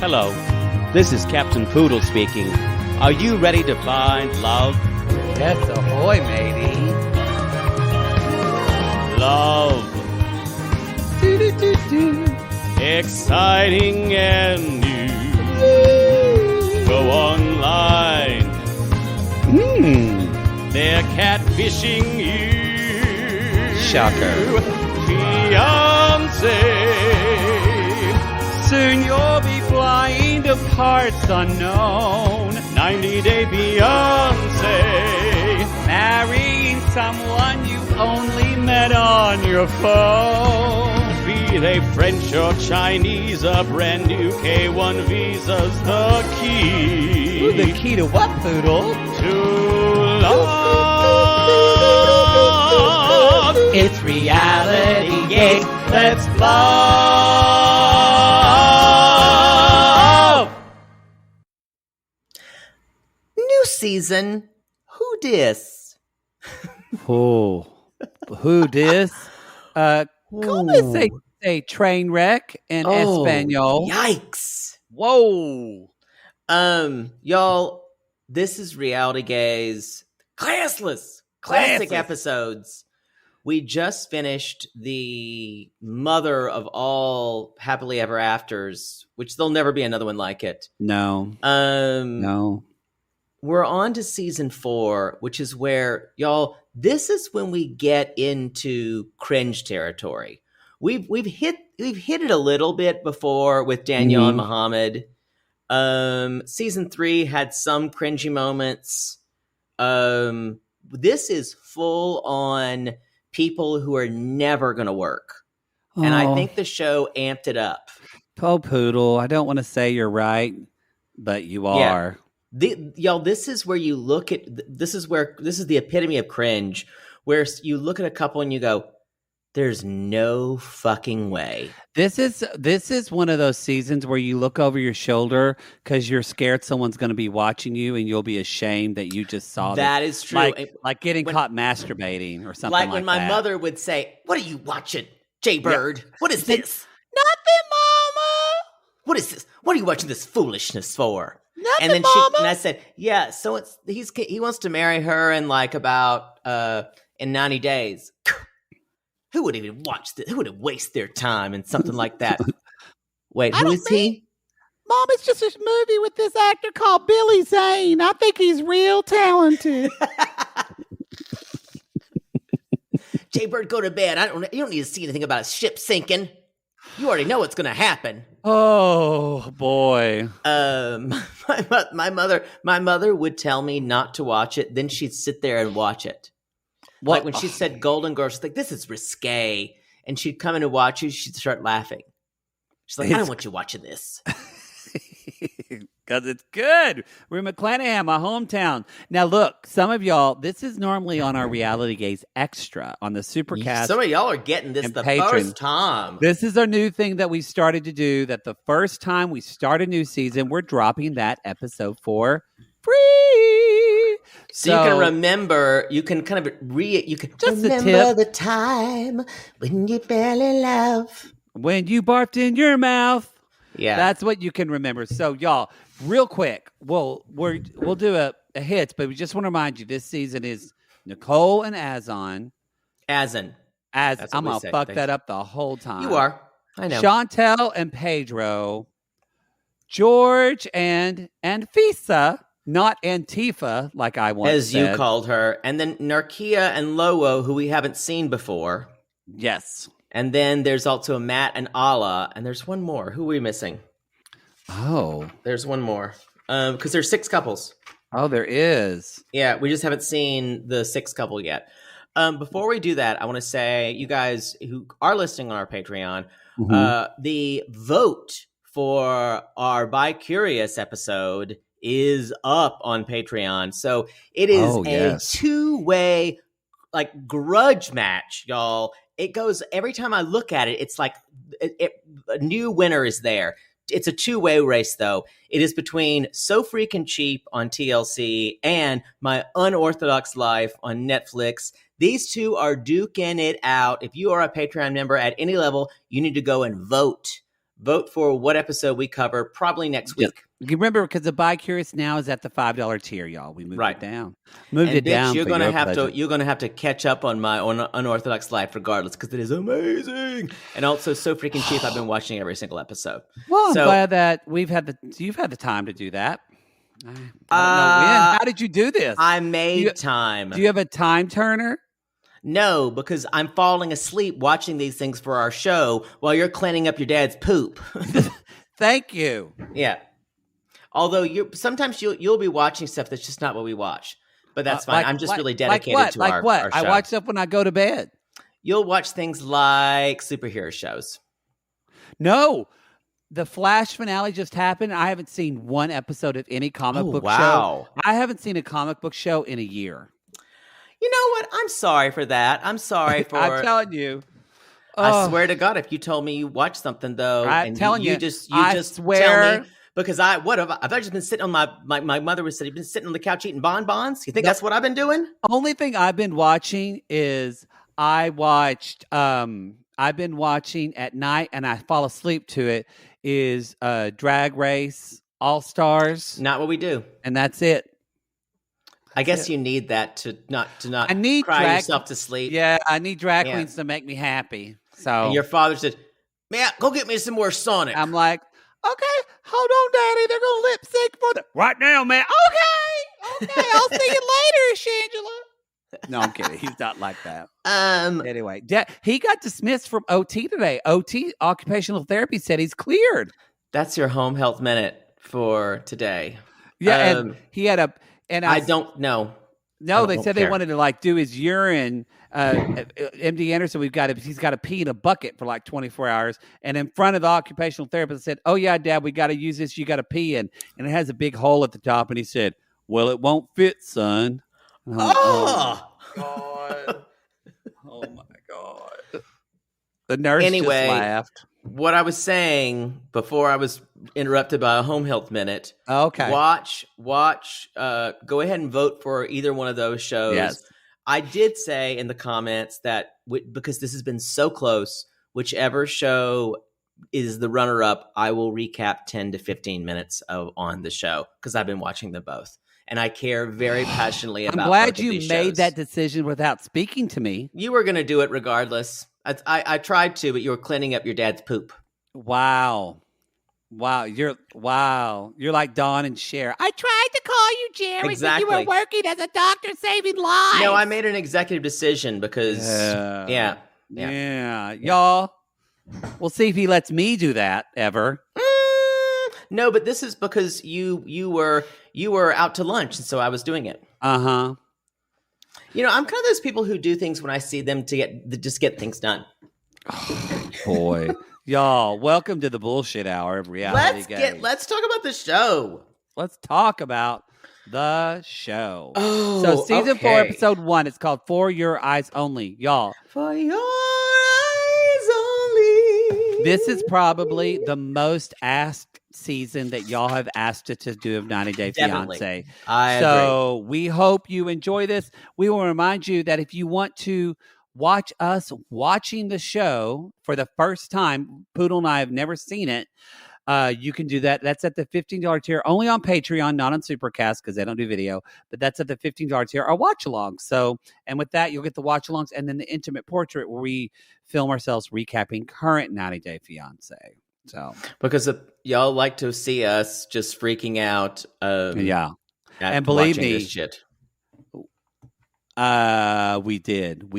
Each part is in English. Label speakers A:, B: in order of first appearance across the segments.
A: Hello, this is Captain Poodle speaking. Are you ready to find love?
B: Yes, ahoy, matey.
A: Love. Exciting and new. Go online. They're catfishing you.
B: Shocker.
A: Fiance.
B: Soon you'll be flying to parts unknown.
A: 90-day Beyonce.
B: Marrying someone you only met on your phone.
A: Be they French or Chinese, a brand new K1 visa's the key.
B: Ooh, the key to what, Poodle?
A: To love.
B: It's reality gaze. Let's love.
C: New season. Who dis?
B: Oh, who dis? ¿Cómo se train wreck in Espanol?
C: Yikes.
B: Whoa.
C: Y'all, this is Reality Gaze. Classless. Classic episodes. We just finished the mother of all happily ever afters, which there'll never be another one like it.
B: No.
C: No. We're on to season 4, which is where, y'all, this is when we get into cringe territory. We've hit it a little bit before with Danielle and Muhammad. Season 3 had some cringy moments. This is full on people who are never going to work. And I think the show amped it up.
B: Oh, Poodle, I don't want to say you're right, but you are.
C: Y'all, this is where you look at, this is the epitome of cringe, where you look at a couple and you go, there's no fucking way.
B: This is one of those seasons where you look over your shoulder because you're scared someone's going to be watching you and you'll be ashamed that you just saw
C: that. Is true.
B: Like getting caught masturbating or something like that.
C: Like when my mother would say, "What are you watching, Jay Bird? Yeah. What is this?"
B: Nothing, Mama.
C: What is this? What are you watching this foolishness for?
B: Nothing,
C: and then
B: Mama.
C: And I said, "Yeah, so he wants to marry her in like about in 90 days." Who would even watch this? Who would waste their time in something like that? Wait, who is he?
B: Mom, it's just a movie with this actor called Billy Zane. I think he's real talented.
C: Jay Bird, go to bed. You don't need to see anything about a ship sinking. You already know what's going to happen.
B: Oh boy.
C: My mother would tell me not to watch it. Then she'd sit there and watch it.
B: What?
C: Like when she said Golden Girls, she's like, this is risque. And she'd come in and watch it. She'd start laughing. She's like, I don't want you watching this.
B: Because it's good. We're in McClanahan, my hometown. Now, look, some of y'all, this is normally on our Reality Gaze Extra on the Supercast.
C: Some of y'all are getting this the first time.
B: This is our new thing that we started to do, that the first time we start a new season, we're dropping that episode for free.
C: So you can remember, you can kind of you can
B: just
C: remember the time when you fell in love.
B: When you barfed in your mouth.
C: Yeah.
B: That's what you can remember. So, y'all, real quick, we'll do a hit, but we just want to remind you, this season is Nicole and Azan.
C: Azan.
B: I'm going to fuck that up the whole time.
C: You are. I know.
B: Chantel and Pedro. George and Anfisa. Not Antifa, like I once
C: as
B: said.
C: You called her. And then Narkia and Lowo, who we haven't seen before.
B: Yes.
C: And then there's also Matt and Ala. And there's one more. Who are we missing?
B: Oh.
C: There's one more. Because there's 6 couples.
B: Oh, there is.
C: Yeah, we just haven't seen the 6th couple yet. Before we do that, I want to say, you guys who are listening on our Patreon, the vote for our Bi Curious episode is up on Patreon. So it is a 2-way like grudge match, y'all. It goes every time I look at it, it's like a new winner is there. It's a 2-way race, though. It is between So Freaking Cheap on TLC and My Unorthodox Life on Netflix. These two are duking it out. If you are a Patreon member at any level, you need to go and vote. vote for what episode we cover probably next week.
B: You remember, because the Buy Curious now is at the $5 tier, y'all. We moved it down. Moved it
C: bitch,
B: down.
C: You're gonna have to catch up on my unorthodox life, regardless, because it is amazing and also so freaking cheap. I've been watching every single episode.
B: Well, I'm glad that you've had the time to do that. I don't know when. How did you do this?
C: I made time.
B: Do you have a time turner?
C: No, because I'm falling asleep watching these things for our show while you're cleaning up your dad's poop.
B: Thank you.
C: Yeah. Although sometimes you'll be watching stuff that's just not what we watch, but that's fine. I'm just really dedicated to our show.
B: I watch stuff when I go to bed.
C: You'll watch things like superhero shows.
B: No. The Flash finale just happened. I haven't seen one episode of any comic book show. I haven't seen a comic book show in a year.
C: You know what? I'm sorry for that. I'm sorry for...
B: I'm telling you.
C: I swear to God, if you told me you watched something, though,
B: I'm telling you,
C: you just tell me... Because I've just been sitting on my mother was been sitting on the couch eating bonbons. You think that's what I've been doing?
B: Only thing I've been watching is I've been watching at night and I fall asleep to it is Drag Race All Stars.
C: Not what we do.
B: And that's it.
C: I guess you need that to not cry yourself to sleep.
B: Yeah, I need drag queens to make me happy. So
C: and your father said, "Man, go get me some more Sonic."
B: I'm like, okay, hold on, Daddy. They're gonna lip sync for the right now, man. Okay, I'll see you later, Shangela. No, I'm kidding. He's not like that. Anyway, he got dismissed from OT today. OT, occupational therapy, said he's cleared.
C: That's your home health minute for today.
B: Yeah, and he had a. And
C: I don't know.
B: No, they said they wanted to do his urine. MD Anderson, he's got to pee in a bucket for 24 hours. And in front of the occupational therapist said, "Oh yeah, Dad, we got to use this. You got to pee in." And it has a big hole at the top. And he said, "Well, it won't fit, son." Oh God! Oh my God! The nurse just laughed.
C: What I was saying before I was interrupted by a home health minute.
B: Okay.
C: Watch, go ahead and vote for either one of those shows.
B: Yes.
C: I did say in the comments that because this has been so close, whichever show is the runner-up, I will recap 10 to 15 minutes on the show because I've been watching them both. And I care very passionately about both of
B: I'm glad
C: these
B: you made
C: shows.
B: that decision without speaking to me.
C: You were going to do it regardless. I tried to, but you were cleaning up your dad's poop.
B: Wow. You're like Dawn and Cher. I tried to call you, Jerry,
C: exactly.
B: But you were working as a doctor saving lives.
C: No, I made an executive decision because, yeah.
B: Y'all, we'll see if he lets me do that ever.
C: No, but this is because you were out to lunch, and so I was doing it.
B: Uh-huh.
C: You know, I'm kind of those people who do things when I see them just get things done.
B: Oh, boy. Y'all, welcome to the bullshit hour of reality.
C: Let's talk about the show.
B: Let's talk about the show.
C: Oh,
B: so season 4, episode 1, it's called For Your Eyes Only. Y'all.
C: For Your Eyes Only.
B: This is probably the most asked season that y'all have asked us to do of 90 Day Fiancé.
C: I
B: agree. We hope you enjoy this. We will remind you that if you want to watch us watching the show for the first time, Poodle and I have never seen it, you can do that. That's at the $15 tier, only on Patreon, not on Supercast because they don't do video, but that's at the $15 tier, our watch along. So, and with that, you'll get the watch alongs and then the intimate portrait where we film ourselves recapping current 90 Day Fiancé. So,
C: because y'all like to see us just freaking out.
B: And believe me,
C: this shit.
B: We did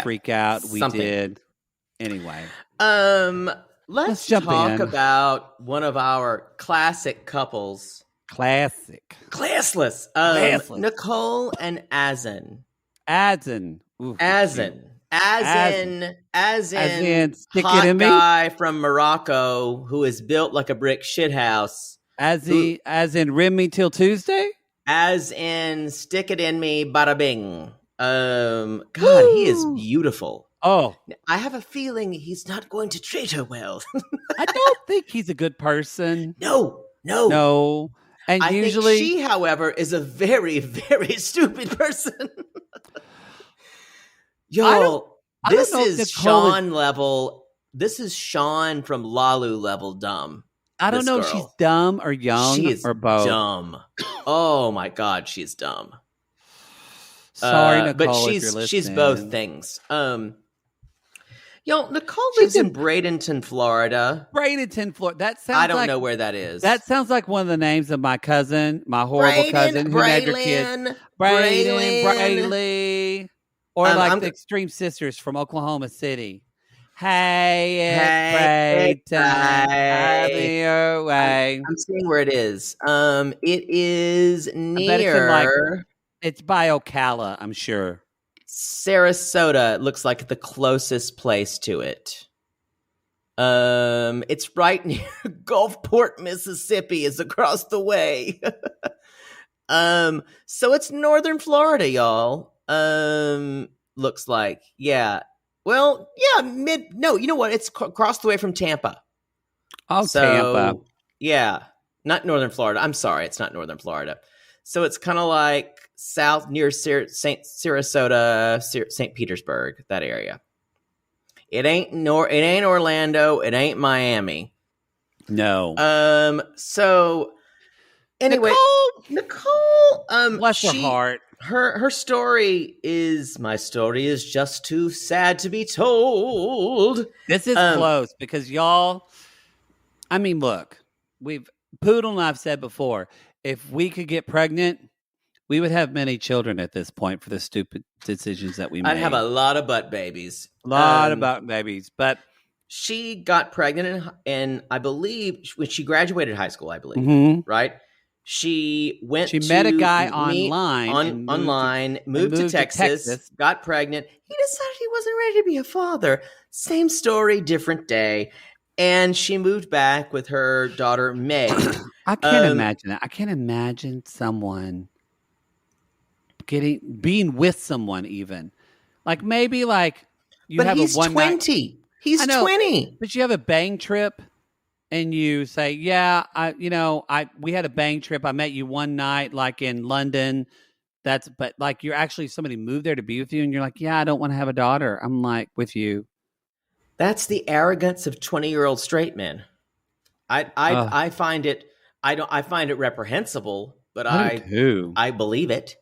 B: freak out. We did. Anyway,
C: let's talk about one of our classic couples. Classless. Nicole and Azan.
B: Ooh,
C: As in
B: stick
C: hot
B: it in
C: guy from Morocco who is built like a brick shithouse.
B: As in rim me till Tuesday?
C: As in stick it in me, bada bing. God, he is beautiful.
B: Oh.
C: I have a feeling he's not going to treat her well.
B: I don't think he's a good person.
C: No.
B: And
C: I
B: usually
C: think she, however, is a very, very stupid person. Y'all, this is Sean level this is Sean from Lalu level dumb.
B: I don't know if she's dumb or young
C: She is
B: or both.
C: dumb. Oh my God, she's dumb.
B: Sorry, Nicole,
C: but
B: if you're listening.
C: she's both things. Nicole lives in Bradenton, Florida.
B: Bradenton, Florida. That sounds.
C: I don't know where that is.
B: That sounds like one of the names of my cousin, my horrible cousin who named her kids Braylon, or like the Extreme Sisters from Oklahoma City. Hey, it's Bradenton. Way.
C: I'm seeing where it is. It is near.
B: It's by Ocala, I'm sure.
C: Sarasota looks like the closest place to it. It's right near Gulfport, Mississippi. Is across the way. So it's northern Florida, y'all. Looks like, yeah. Well, yeah, no, you know what? It's across the way from Tampa.
B: Oh, so, Tampa.
C: Yeah, not northern Florida. I'm sorry, it's not northern Florida. So it's kind of like south near Sarasota, St. Petersburg, that area. It ain't Orlando. It ain't Miami.
B: No.
C: So anyway, Nicole,
B: bless her heart.
C: Her story is, my story is just too sad to be told.
B: This is close because y'all, I mean, look, Poodle and I've said before, if we could get pregnant, we would have many children at this point for the stupid decisions that we made.
C: I'd have a lot of butt babies.
B: But
C: she got pregnant and I believe when she graduated high school, right? She
B: met a guy online,
C: moved to Texas, got pregnant. He decided he wasn't ready to be a father. Same story, different day. And she moved back with her daughter, Meg.
B: I can't imagine that. I can't imagine someone being with someone even. Like maybe like you have
C: he's
B: a one
C: 20.
B: Night,
C: he's 20.
B: But you have a bang trip and you say, yeah, we had a bang trip. I met you one night like in London. But like you're actually somebody moved there to be with you and you're like, yeah, I don't want to have a daughter. I'm like with you.
C: That's the arrogance of 20-year-old straight men. I find it reprehensible, but I believe it.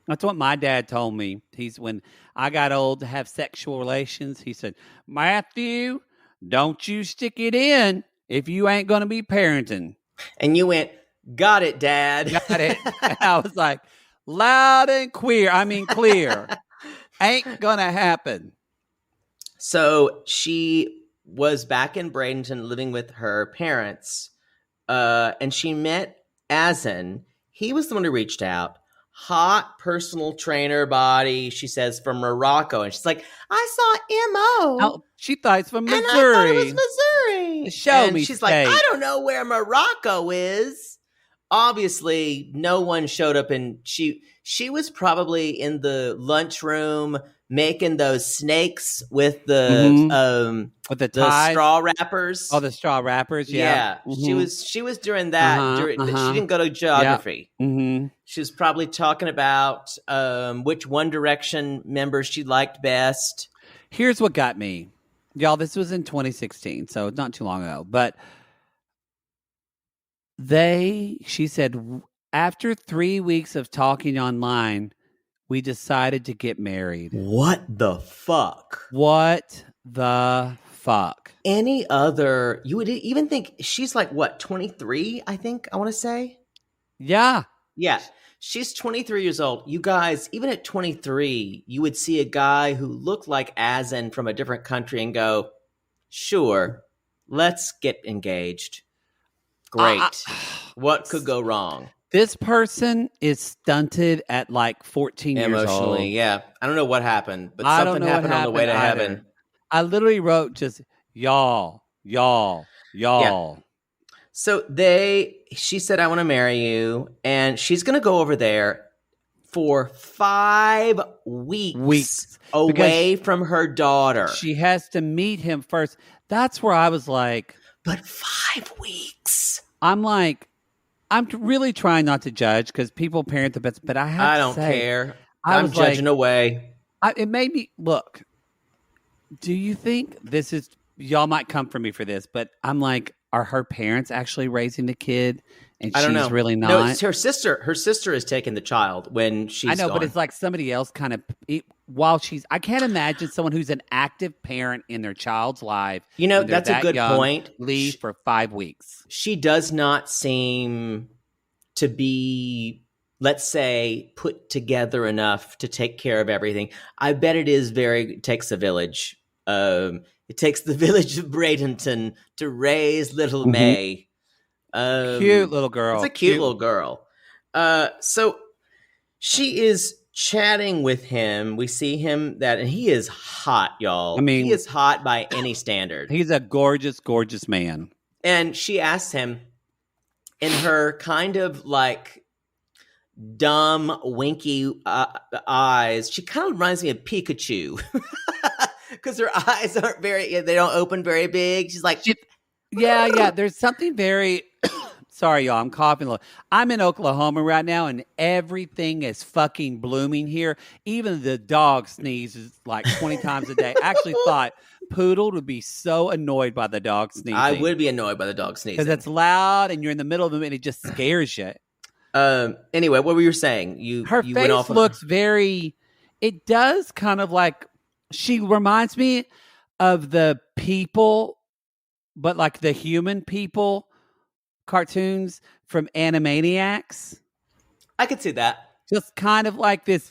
B: That's what my dad told me. When I got old to have sexual relations, he said, Matthew, don't you stick it in if you ain't going to be parenting.
C: And you went, got it, Dad.
B: Got it. And I was like, loud and clear. Ain't going to happen.
C: So she was back in Bradenton living with her parents, and she met Azan. He was the one who reached out. Hot personal trainer body, she says, from Morocco. And she's like, I saw M.O.
B: Oh, she thought it's from Missouri.
C: And I thought it was Missouri.
B: Show me.
C: She's like, I don't know where Morocco is. Obviously, no one showed up, and she was probably in the lunchroom making those snakes with the
B: straw
C: wrappers.
B: Oh, the straw wrappers. Yeah.
C: Mm-hmm. She was doing that. She didn't go to geography.
B: Yeah. Mm-hmm.
C: She was probably talking about which One Direction members she liked best.
B: Here's what got me, y'all. This was in 2016, so not too long ago. But she said, after 3 weeks of talking online, we decided to get married.
C: What the fuck? Any other, you would even think she's like, what, 23, I think, I want to say?
B: Yeah.
C: Yeah. She's 23 years old. You guys, even at 23, you would see a guy who looked like Azan from a different country and go, sure, let's get engaged. Great. What could go wrong?
B: This person is stunted at like 14 years old.
C: Emotionally, yeah. I don't know what happened, but something happened on the way to heaven.
B: I literally wrote just, y'all. Yeah.
C: So she said, I want to marry you. And she's going to go over there for 5 weeks away from her daughter.
B: She has to meet him first. That's where I was like.
C: But 5 weeks.
B: I'm like, I'm really trying not to judge because people parent the best, but I don't
C: care. I'm judging away.
B: It made me look. Do you think this is, y'all might come for me for this, but I'm like, are her parents actually raising the kid and
C: I don't
B: she's
C: know.
B: really not?
C: No, it's her sister. Her sister has taken the child when she's
B: I know,
C: gone.
B: but it's like somebody else kind of, while she's, I can't imagine someone who's an active parent in their child's life.
C: You know,
B: when they're
C: that's a
B: that
C: good
B: young,
C: point.
B: Leave for 5 weeks.
C: She does not seem to be, let's say, put together enough to take care of everything. I bet it takes a village. It takes the village of Bradenton to raise little
B: Mhm.
C: May.
B: Cute little girl.
C: It's a cute little girl. So she is chatting with him. We see him and he is hot, y'all.
B: I mean,
C: he is hot by any standard.
B: He's a gorgeous, gorgeous man.
C: And she asks him in her kind of like dumb, winky eyes. She kind of reminds me of Pikachu because her eyes aren't they don't open very big. She's like,
B: yeah. There's something very, sorry, y'all, I'm coughing a little. I'm in Oklahoma right now, and everything is fucking blooming here. Even the dog sneezes like 20 times a day. I actually thought Poodle would be so annoyed by the dog sneezing.
C: I would be annoyed by the dog sneezing.
B: Because it's loud, and you're in the middle of them, and it just scares you.
C: Anyway, what were you saying?
B: Her
C: you
B: face
C: went off
B: looks very, it does kind of like, she reminds me of the people, but like the human people cartoons from Animaniacs.
C: I could see that.
B: Just kind of like this.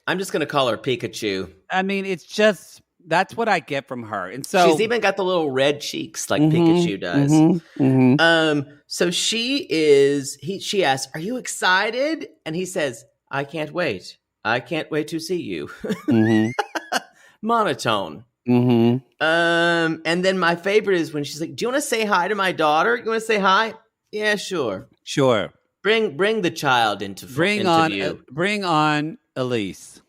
C: I'm just going to call her Pikachu.
B: I mean, it's just, that's what I get from her. And so
C: she's even got the little red cheeks like Pikachu does. So she asks, "Are you excited?" And he says, "I can't wait. I can't wait to see you." Monotone. And then my favorite is when she's like, "Do you want to say hi to my daughter? You want to say hi?" Yeah, sure. Bring the child into view.
B: Bring on Elise.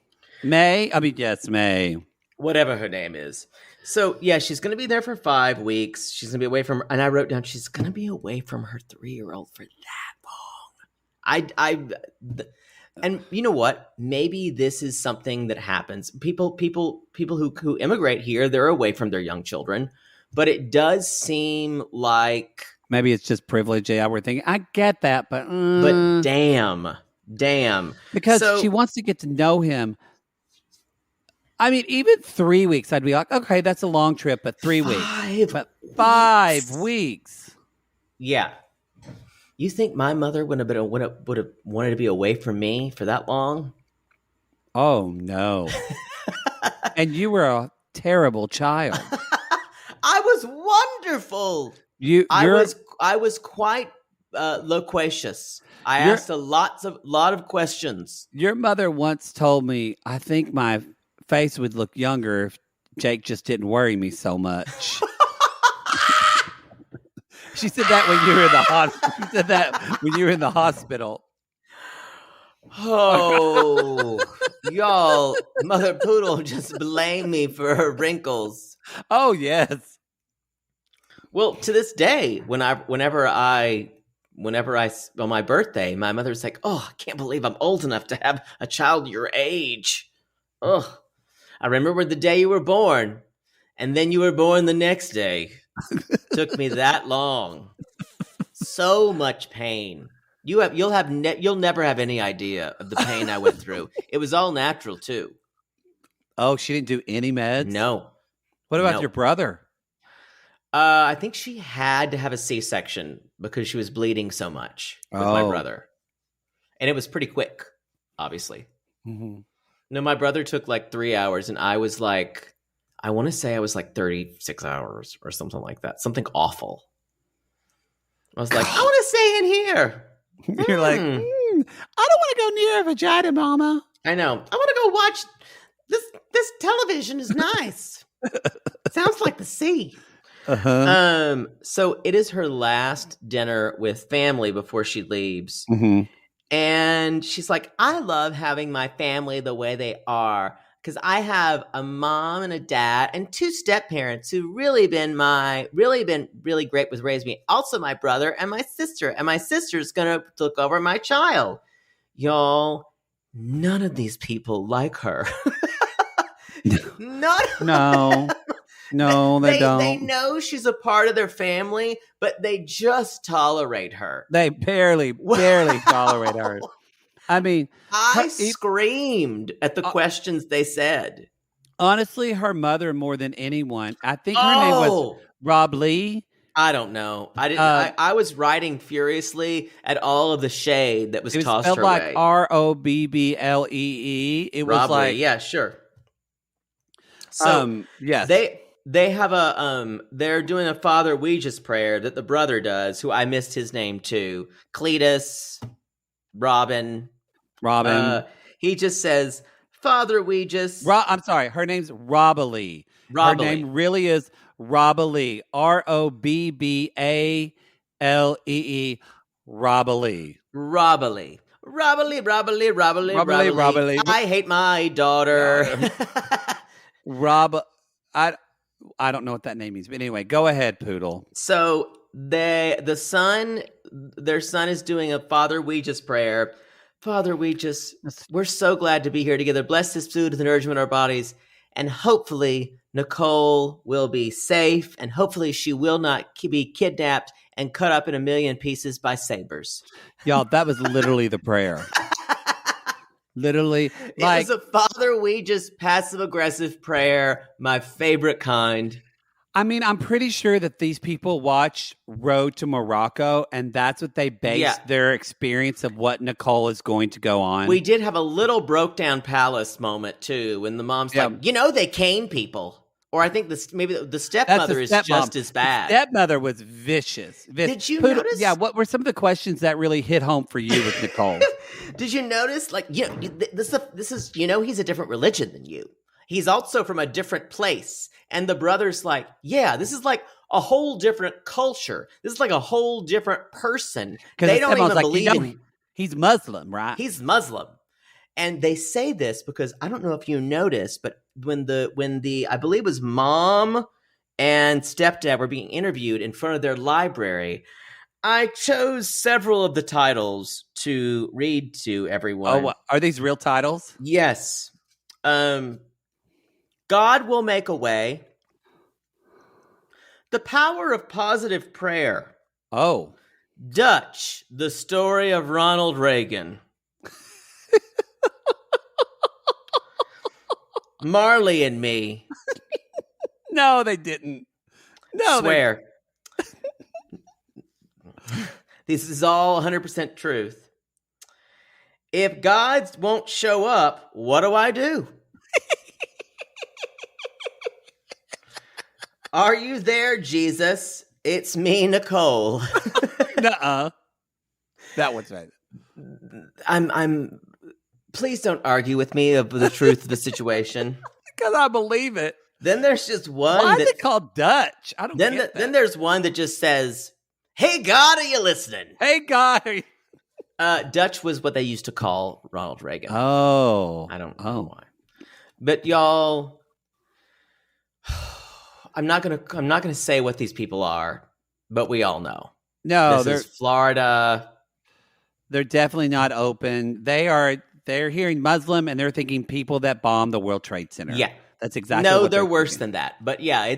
B: May.
C: Whatever her name is. So, yeah, she's going to be there for 5 weeks. She's going to be away from, and I wrote down, she's going to be away from her 3-year-old for that long. And you know what? Maybe this is something that happens. People who immigrate here, they're away from their young children. But it does seem like,
B: maybe it's just privilege. Yeah, we're thinking, I get that, but
C: damn.
B: Because she wants to get to know him. I mean, even 3 weeks, I'd be like, okay, that's a long trip, but 3 weeks. But 5 weeks.
C: Yeah. You think my mother would have wanted to be away from me for that long?
B: Oh, no. And you were a terrible child.
C: I was wonderful. I was quite loquacious. I asked a lot of questions.
B: Your mother once told me, I think my face would look younger if Jake just didn't worry me so much. She said that when you were in the hospital. She said that when you were in the hospital.
C: Oh, y'all, Mother Poodle just blamed me for her wrinkles.
B: Oh, yes.
C: Well, to this day, whenever I on my birthday, my mother's like, "Oh, I can't believe I'm old enough to have a child your age." Ugh. I remember the day you were born, and then you were born the next day. Took me that long. So much pain. You'll never have any idea of the pain I went through. It was all natural too.
B: Oh, she didn't do any meds?
C: No.
B: What about your brother?
C: I think she had to have a C-section because she was bleeding so much with my brother. And it was pretty quick, obviously.
B: Mm-hmm.
C: No, my brother took like 3 hours, and I was like, I want to say I was like 36 hours or something like that. Something awful. I was like, I want to stay in here.
B: You're like, I don't want to go near a vagina, Mama.
C: I know. I want to go watch this television is nice. Sounds like the sea.
B: Uh-huh.
C: So it is her last dinner with family before she leaves.
B: Mm-hmm.
C: And she's like, I love having my family the way they are, because I have a mom and a dad and 2 step-parents who really been really great with raising me. Also my brother and my sister. And my sister's going to look over my child. Y'all, none of these people like her.
B: No. No, they don't.
C: They know she's a part of their family, but they just tolerate her.
B: They barely tolerate her. I mean,
C: I screamed at the questions they said.
B: Honestly, her mother more than anyone. I think her name was Rob Lee.
C: I don't know. I didn't. I was writing furiously at all of the shade that was tossed her way.
B: It was spelled like Roblee. It was like,
C: yeah, sure. So
B: yes,
C: they have they're doing a Father Ouija's prayer that the brother does, who I missed his name too. Cletus, Robin. He just says, Father Ouija's.
B: I'm sorry. Her name's Roblee. Her name really is Roblee. Robbalee. Roblee.
C: Robbalee. I hate my daughter.
B: I don't know what that name means, but anyway, go ahead, Poodle.
C: So their son is doing a Father Ouija's prayer. Father Ouija's, we're so glad to be here together. Bless this food and the nourishment of our bodies, and hopefully Nicole will be safe, and hopefully she will not be kidnapped and cut up in a million pieces by sabers.
B: Y'all, that was literally the prayer. Literally,
C: it was a Father Ouija's passive-aggressive prayer, my favorite kind.
B: I mean, I'm pretty sure that these people watch Road to Morocco, and that's what they base their experience of what Nicole is going to go on.
C: We did have a little broke-down palace moment, too, when the mom's like, they cane people. Or I think maybe the stepmother is just as bad.
B: The stepmother was vicious.
C: Did you notice?
B: Yeah, what were some of the questions that really hit home for you with Nicole?
C: Did you notice? Like, this is he's a different religion than you. He's also from a different place. And the brother's like, this is like a whole different culture. This is like a whole different person. They don't even believe in.
B: He's Muslim, right?
C: He's Muslim. And they say this because I don't know if you noticed, but when the I believe it was mom and stepdad were being interviewed in front of their library, I chose several of the titles to read to everyone.
B: Oh, are these real titles?
C: Yes. God Will Make a Way. The Power of Positive Prayer.
B: Oh.
C: Dutch, The Story of Ronald Reagan. Marley and Me.
B: No, they didn't. No,
C: swear. This is all 100% truth. If God won't show up, what do I do? Are you there, Jesus? It's me, Nicole.
B: Nuh-uh. That one's right.
C: I'm please don't argue with me of the truth of the situation.
B: Because I believe it.
C: Then there's just one.
B: Why is it called Dutch? I don't get that.
C: Then there's one that just says, "Hey God, are you listening?
B: Hey God, are you?"
C: Dutch was what they used to call Ronald Reagan.
B: Oh,
C: I don't know why. But y'all, I'm not gonna say what these people are, but we all know.
B: No,
C: this is Florida.
B: They're definitely not open. They're hearing Muslim and they're thinking people that bombed the World Trade Center.
C: Yeah.
B: That's exactly
C: what
B: they're
C: they're worse
B: thinking.
C: than that. But yeah,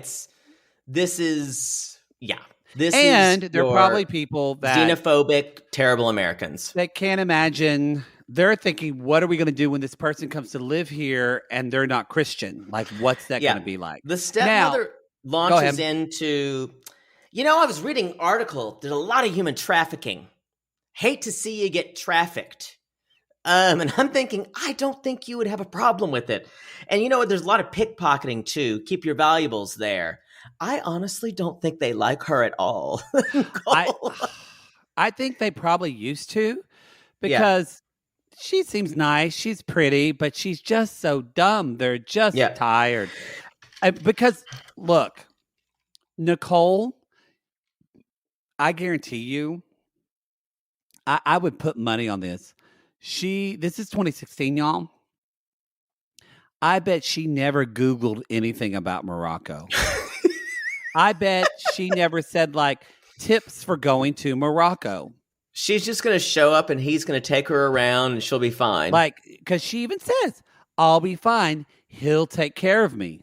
C: This
B: and
C: is
B: they're probably people that
C: xenophobic, terrible Americans.
B: They can't imagine. They're thinking, what are we going to do when this person comes to live here and they're not Christian? Like, what's that going to be like?
C: The stepmother launches into, I was reading an article. There's a lot of human trafficking. Hate to see you get trafficked. And I'm thinking, I don't think you would have a problem with it. And you know what? There's a lot of pickpocketing too. Keep your valuables there. I honestly don't think they like her at all.
B: I think they probably used to because she seems nice. She's pretty, but she's just so dumb. They're just tired. Because, look, Nicole, I guarantee you, I would put money on this. This is 2016, y'all. I bet she never Googled anything about Morocco. I bet she never said tips for going to Morocco.
C: She's just going to show up and he's going to take her around and she'll be fine.
B: Because she even says, I'll be fine. He'll take care of me.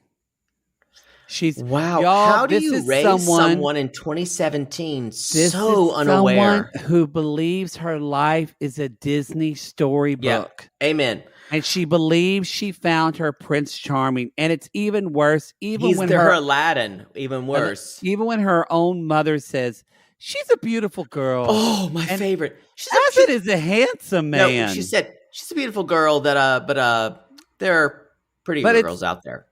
B: She's
C: Wow.
B: y'all.
C: How do
B: This
C: you
B: is
C: raise
B: someone.
C: someone in 2017
B: This
C: so
B: is
C: unaware?
B: someone who believes her life is a Disney
C: Yeah.
B: storybook.
C: Amen.
B: And she believes she found her Prince Charming. And it's even worse,
C: He's her Aladdin, even worse.
B: even when her own mother says, she's a beautiful girl.
C: Oh, my
B: And
C: favorite.
B: Azan is a handsome man.
C: No, she said she's a beautiful girl but there are prettier girls out there.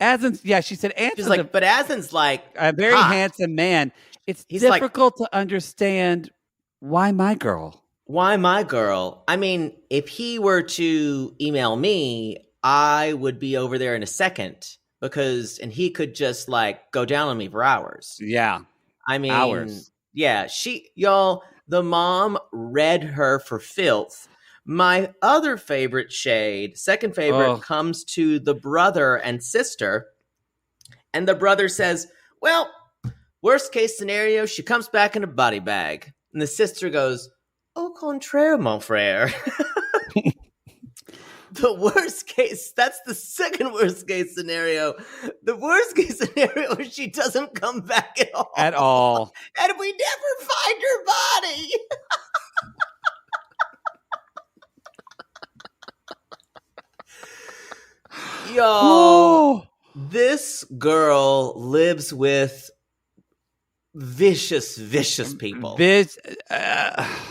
B: Azan's, she said Azan's
C: She's like, but Azan's like
B: a very
C: hot.
B: handsome man. It's
C: He's
B: difficult to understand why my girl.
C: Why my girl? I mean, if he were to email me, I would be over there in a second and he could just like go down on me for hours.
B: Yeah.
C: I mean,
B: hours.
C: Yeah, y'all, the mom read her for filth. My other favorite shade, second favorite, comes to the brother and sister. And the brother says, well, worst case scenario, she comes back in a body bag. And the sister goes, au contraire, mon frère. The worst case, that's the second worst case scenario. The worst case scenario is she doesn't come back at all.
B: At all.
C: And we never find her body. Yo, this girl lives with vicious people.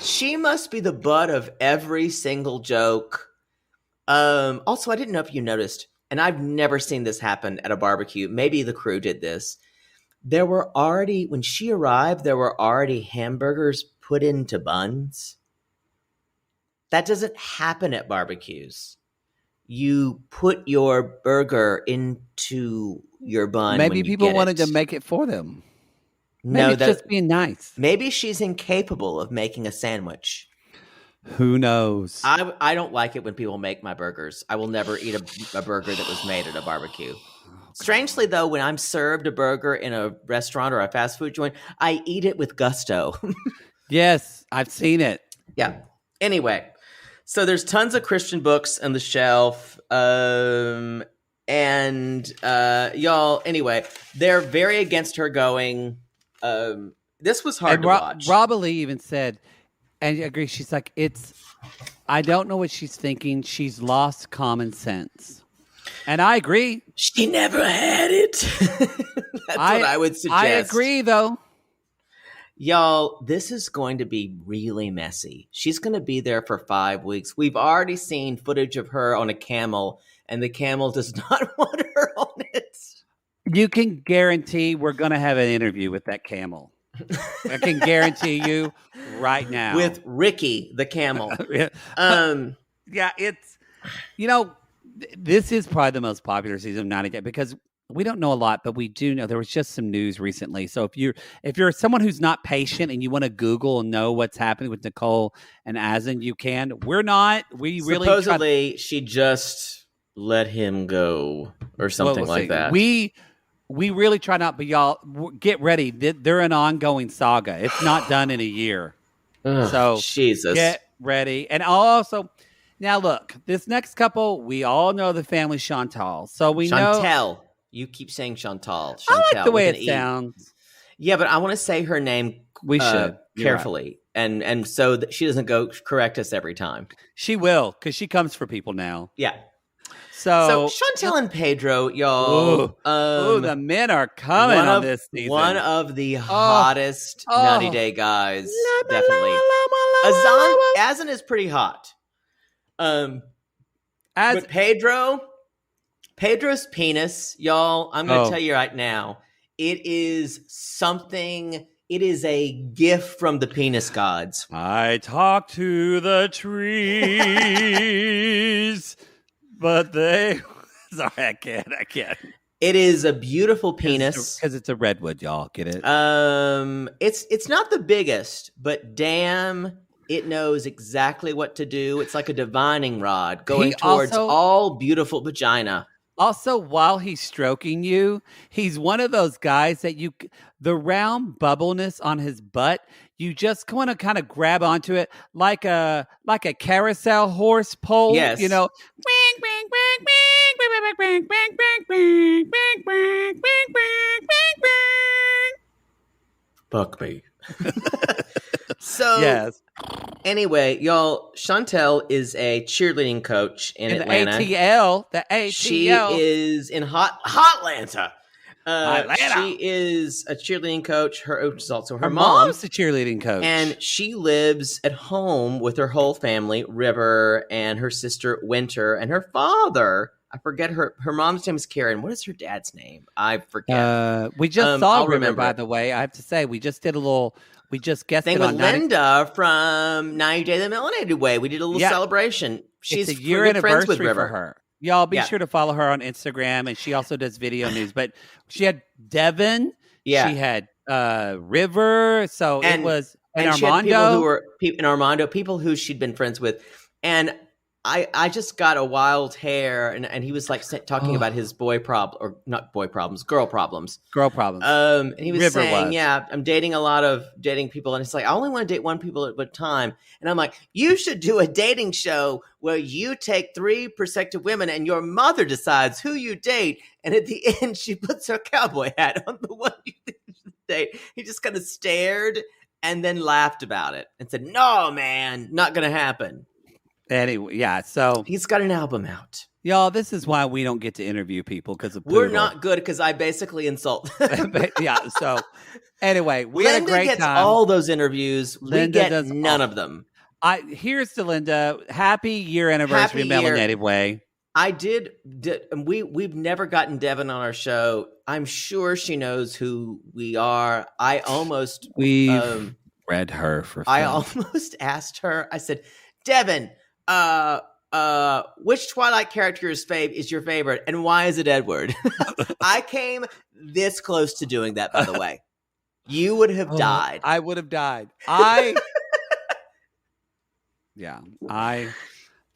C: She must be the butt of every single joke. Also, I didn't know if you noticed, and I've never seen this happen at a barbecue. Maybe the crew did this. When she arrived, there were already hamburgers put into buns. That doesn't happen at barbecues. You put your burger into your bun.
B: Maybe people wanted to make it for them. Maybe it's just being nice.
C: Maybe she's incapable of making a sandwich.
B: Who knows?
C: I don't like it when people make my burgers. I will never eat a burger that was made at a barbecue. Strangely, though, when I'm served a burger in a restaurant or a fast food joint, I eat it with gusto. Yes,
B: I've seen it.
C: Yeah. Anyway, so there's tons of Christian books on the shelf. Y'all, anyway, they're very against her going. This was hard to watch.
B: Rob Ali even said, and I agree, she's like, I don't know what she's thinking. She's lost common sense. And I agree.
C: She never had it. That's what I would suggest.
B: I agree, though.
C: Y'all, this is going to be really messy. She's going to be there for 5 weeks. We've already seen footage of her on a camel, and the camel does not want her on it.
B: You can guarantee we're going to have an interview with that camel. I can guarantee you right now.
C: With Ricky, the camel.
B: Yeah, it's, this is probably the most popular season of 90 Day because we don't know a lot, but we do know there was just some news recently. So if you're someone who's not patient and you want to Google and know what's happening with Nicole and Azan, you can. We're not. We really
C: supposedly she just let him go or something like that.
B: We really try not, but y'all get ready. They're an ongoing saga. It's not done in a year. So
C: Jesus,
B: get ready. And also, now look, this next couple, we all know the family Chantel. So we know
C: Chantel. You keep saying Chantal.
B: I like the way it sounds.
C: Yeah, but I want to say her name.
B: We should
C: carefully, right. and so that she doesn't go correct us every time.
B: She will, because she comes for people now.
C: Yeah.
B: So
C: Chantel and Pedro, y'all.
B: The men are coming on this season.
C: One of the hottest 90 Day guys, definitely. Azan is pretty hot. But Pedro's penis, y'all, I'm going to tell you right now, it is something. It is a gift from the penis gods.
B: I talk to the trees. But sorry, I can't.
C: It is a beautiful penis.
B: Because it's a redwood, y'all. Get it?
C: It's not the biggest, but damn, it knows exactly what to do. It's like a divining rod going towards all beautiful vagina.
B: Also, while he's stroking you, he's one of those guys that the round bubbleness on his butt, you just want to kind of grab onto it like a carousel horse pole.
C: Yes. Fuck me. So
B: Yes.
C: anyway, y'all, Chantel is a cheerleading coach in
B: And
C: Atlanta.
B: the ATL.
C: She is in Hotlanta.
B: Atlanta.
C: She is a cheerleading coach. Her is also her
B: mom's a cheerleading coach.
C: And she lives at home with her whole family, River and her sister Winter and her father. I forget her mom's name is Karen. What is her dad's name? I forget.
B: We just saw
C: I'll
B: River,
C: remember
B: by
C: it.
B: the way. I have to say, we just guessed
C: Thing
B: it
C: with
B: on
C: Linda from 90 Day the Melanated Way. We did a little celebration. She's
B: it's a year
C: good friends
B: anniversary
C: with River.
B: for her. Y'all be sure to follow her on Instagram, and she also does video news. But she had Devin, she had River, so it was
C: and
B: Armando.
C: She had people who were in Armando, people who she'd been friends with, and I just got a wild hair, and he was like talking about his girl problems. And he was saying, I'm dating a lot of dating people, and it's like I only want to date one people at a time. And I'm like, you should do a dating show where you take 3 prospective women, and your mother decides who you date, and at the end she puts her cowboy hat on the one you date. He just kind of stared and then laughed about it and said, "No, man, not going to happen."
B: Anyway, so
C: he's got an album out.
B: Y'all, this is why we don't get to interview people because of
C: We're not good because I basically insult them.
B: So anyway, we
C: Linda
B: had a great
C: gets
B: time.
C: all those interviews.
B: Linda
C: we get
B: does
C: none of them.
B: Here's to Linda. Happy year anniversary, Melanated Way.
C: I did. We've never gotten Devin on our show. I'm sure she knows who we are.
B: We've read her for.
C: I almost asked her. I said, Devin, which Twilight character is your favorite, and why is it Edward? I came this close to doing that, by the way. You would have died.
B: I would have died. This